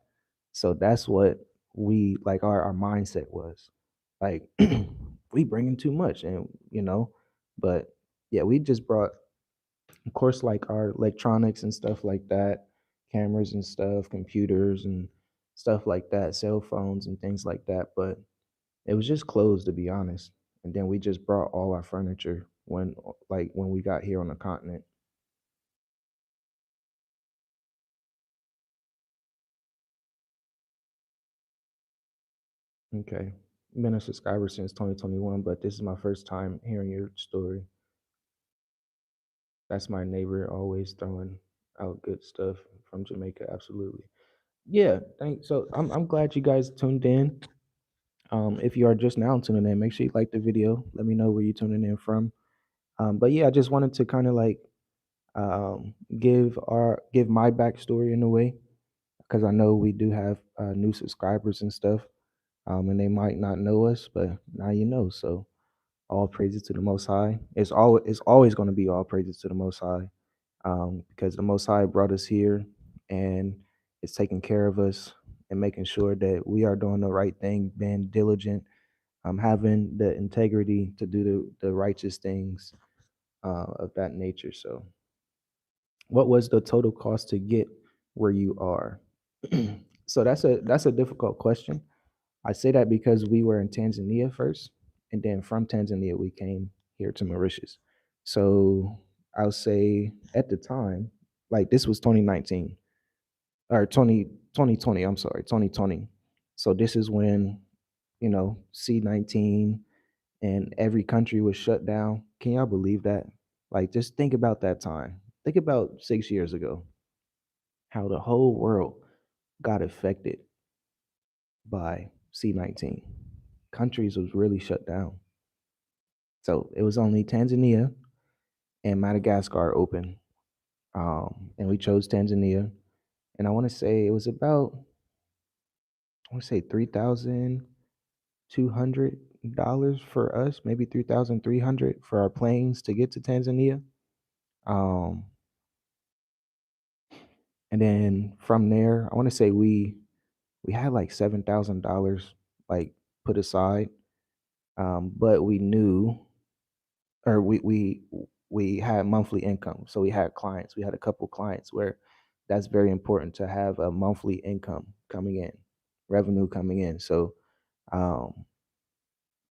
So that's what we like our mindset was. Like we bringing too much but yeah, we just brought of course like our electronics and stuff like that, cameras and stuff, computers and stuff like that, cell phones and things like that, but it was just clothes to be honest. And then we just brought all our furniture when we got here on the continent. Okay. Been a subscriber since 2021, but this is my first time hearing your story. That's my neighbor always throwing out good stuff from Jamaica. Absolutely. Yeah, thanks. So I'm glad you guys tuned in. If you are just now tuning in, make sure you like the video. Let me know where you're tuning in from. But yeah, I just wanted to kind of like give my backstory in a way because I know we do have new subscribers and stuff, and they might not know us, but now you know. So all praises to the Most High. It's always going to be all praises to the Most High, because the Most High brought us here. and it's taking care of us and making sure that we are doing the right thing, being diligent, having the integrity to do the righteous things of that nature. So, what was the total cost to get where you are? So that's a difficult question. I say that because we were in Tanzania first, and then from Tanzania we came here to Mauritius. So I'll say at the time, like this was 2019 or 2020. I'm sorry, 2020. So this is when C-19 and every country was shut down. Can y'all believe that? Like just think about that time. Think about 6 years ago, how the whole world got affected by C-19. Countries was really shut down. So it was only Tanzania and Madagascar open. And we chose Tanzania. And I want to say it was about, I want to say $3,200 for us, maybe 3,300 for our planes to get to Tanzania. Um, and then from there, I want to say we had like $7,000 like put aside. But we knew, or we had monthly income, so we had clients. We had a couple clients where that's very important to have a monthly income coming in, revenue coming in. So um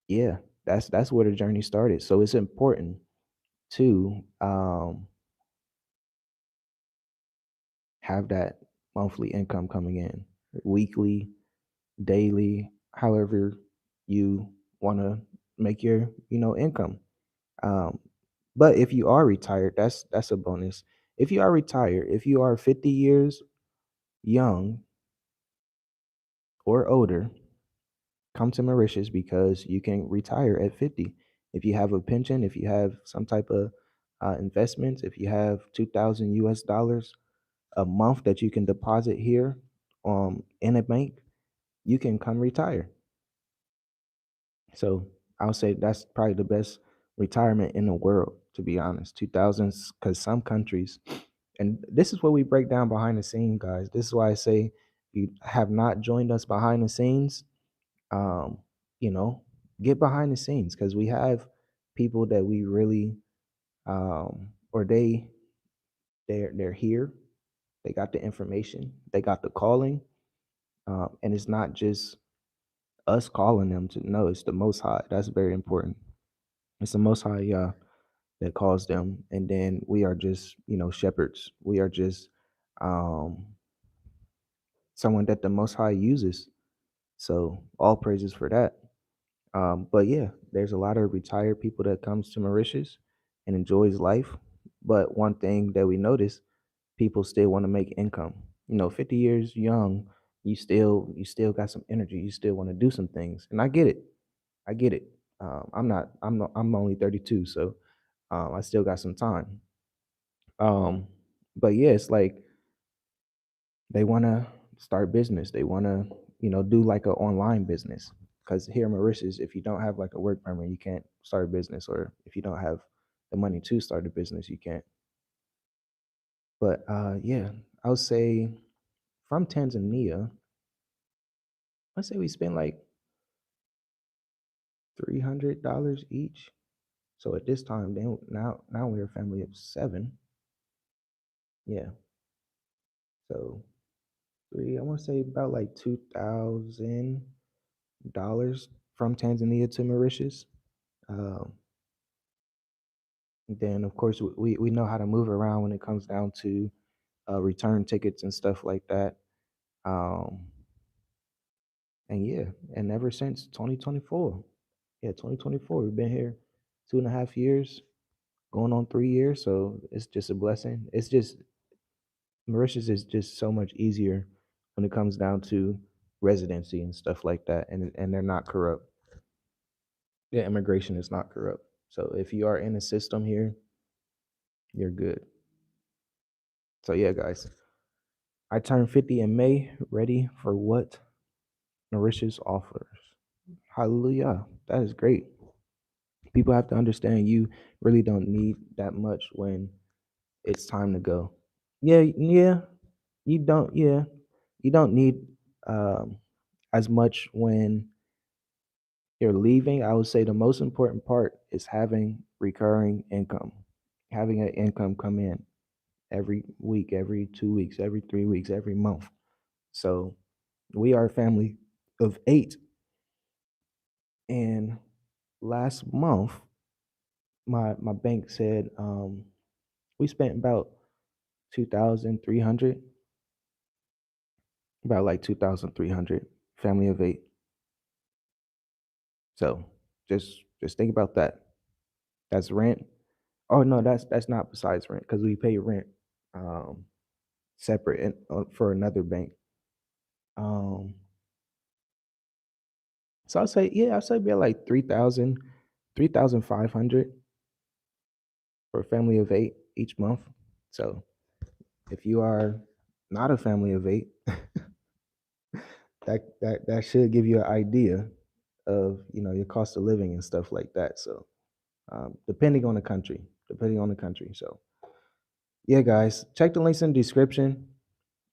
yeah, that's where the journey started. So it's important to have that monthly income coming in, weekly, daily, however you want to make your income. um But if you are retired, that's a bonus. If you are retired, if you are 50 years young or older, come to Mauritius because you can retire at 50. If you have a pension, if you have some type of investments, if you have 2,000 US dollars a month that you can deposit here in a bank, you can come retire. So I'll say that's probably the best retirement in the world, to be honest. 2000s, because some countries, and this is what we break down behind the scenes, guys. This is why I say you have not joined us behind the scenes. Um, you know, get behind the scenes because we have people that we really, or they're here. They got the information. They got the calling, and it's not just us calling them to know. It's the Most High. That's very important. It's the Most High that calls them, and then we are just shepherds. We are just um, someone that the Most High uses. So all praises for that. But yeah, there's a lot of retired people that comes to Mauritius and enjoys life. But one thing that we notice, people still want to make income. 50 years young, you still got some energy. You still want to do some things, and I get it. I get it. I'm not. I'm not. I'm only 32, so I still got some time. Um, but yeah, it's like they want to start business. They want to, do like an online business. Because here in Mauritius, if you don't have like a work permit, you can't start a business. Or if you don't have the money to start a business, you can't. But yeah, I would say from Tanzania, let's say we spent like $300 each. So at this time, then now we're a family of seven. Yeah. So three, I want to say about like $2,000 from Tanzania to Mauritius. Um, then of course we know how to move around when it comes down to return tickets and stuff like that. Um, and yeah, and ever since 2024, yeah, 2024, we've been here 2.5 years, going on 3 years. So it's just a blessing. It's just Mauritius is just so much easier when it comes down to residency and stuff like that, and they're not corrupt. Yeah, immigration is not corrupt. So if you are in the system here, you're good. So yeah, guys, I turned 50 in May, ready for what Mauritius offers. Hallelujah. That is great. People have to understand you really don't need that much when it's time to go. Yeah, yeah. You don't, yeah, you don't need um, as much when you're leaving. I would say the most important part is having recurring income, having an income come in every week, every 2 weeks, every 3 weeks, every month. So we are a family of eight. And last month, my bank said we spent about 2,300, about like 2,300, family of eight. So just think about that. That's rent. Oh no, that's not besides rent because we pay rent um, separate for another bank. Um, so I'll say yeah, I'll say be like 3,000, 3,500 for a family of eight each month. So if you are not a family of eight, that should give you an idea of your cost of living and stuff like that. So depending on the country, depending on the country. So yeah, guys, check the links in the description.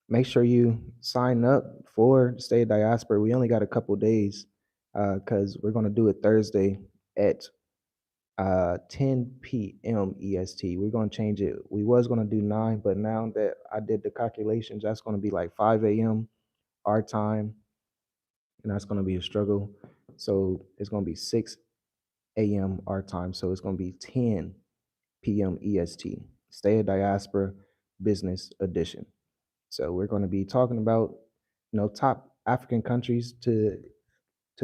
Make sure you sign up for Stay Diaspora. We only got a couple days because we're gonna do it Thursday at 10 p.m. EST. We're gonna change it. We was gonna do 9, but now that I did the calculations, that's gonna be like 5 a.m. our time, and that's gonna be a struggle. So it's gonna be 6 a.m. our time. So it's gonna be 10 p.m. EST. Stay a Diaspora Business Edition. So we're going to be talking about top African countries to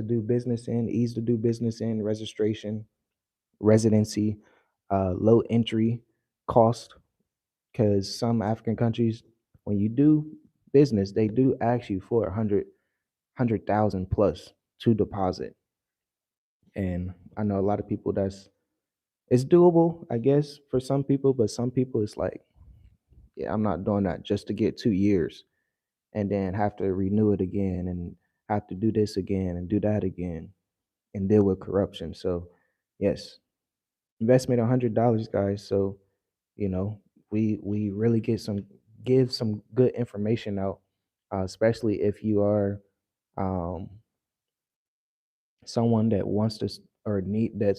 do business in, ease to do business in, registration, residency, low entry cost. Because some African countries, when you do business, they do ask you for 100,000 plus to deposit. And I know a lot of people it's doable, I guess, for some people, but some people it's like, yeah, I'm not doing that just to get 2 years and then have to renew it again and have to do this again and do that again and deal with corruption. So, yes, investment $100, guys. So, you know, we really give some good information out, especially if you are um, someone that wants to or need that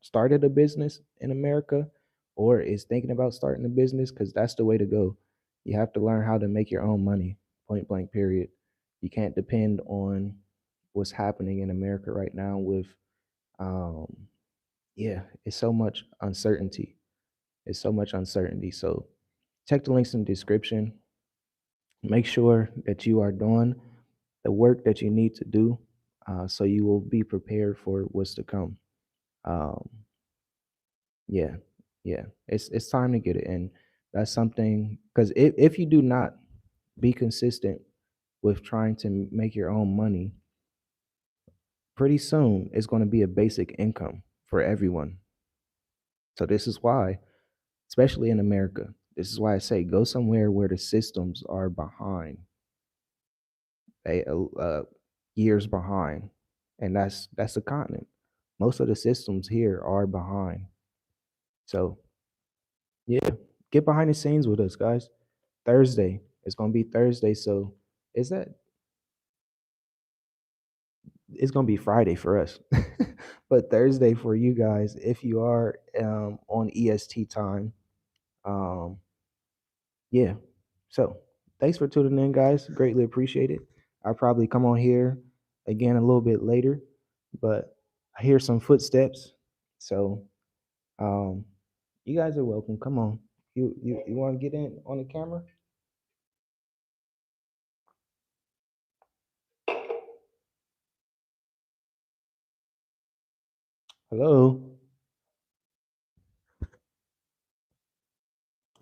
started a business in America or is thinking about starting a business because that's the way to go. You have to learn how to make your own money, point blank period. You can't depend on what's happening in America right now with um yeah, it's so much uncertainty. It's so much uncertainty. So check the links in the description. Make sure that you are doing the work that you need to do so you will be prepared for what's to come. Um, yeah, yeah, it's time to get it, and that's something because if you do not be consistent with trying to make your own money, pretty soon it's going to be a basic income for everyone. So this is why, especially in America, this is why I say go somewhere where the systems are behind, they years behind, and that's the continent. Most of the systems here are behind. So yeah, get behind the scenes with us, guys. Thursday. It's gonna be Thursday. So is that it's gonna be Friday for us. But Thursday for you guys, if you are on EST time. Um yeah. So thanks for tuning in, guys. Greatly appreciate it. I'll probably come on here again a little bit later, but I hear some footsteps. So um you guys are welcome. Come on. You want to get in on the camera? Hello.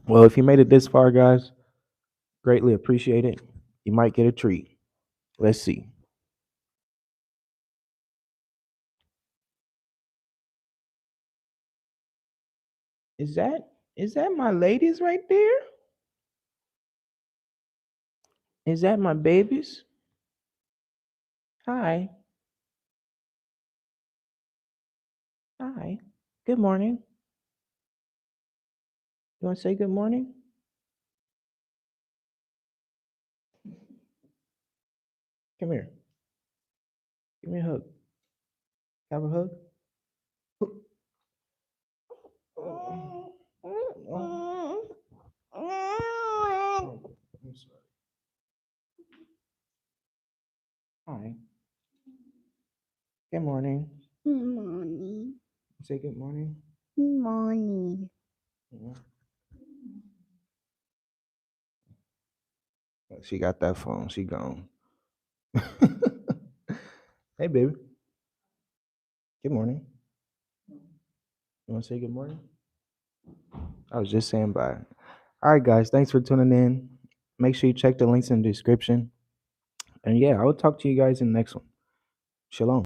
Well, if you made it this far, guys, greatly appreciate it. You might get a treat. Let's see. Is that my ladies right there? Is that my babies? Hi. Hi. Good morning. You want to say good morning? Come here. Give me a hug. Have a hug. Oh, I'm sorry. Hi. Good morning. Good morning. Say good morning. Good morning. Yeah. She got that phone. She gone. Hey, baby. Good morning. You want to say good morning? I was just saying bye. All right, guys. Thanks for tuning in. Make sure you check the links in the description. And yeah, I will talk to you guys in the next one. Shalom.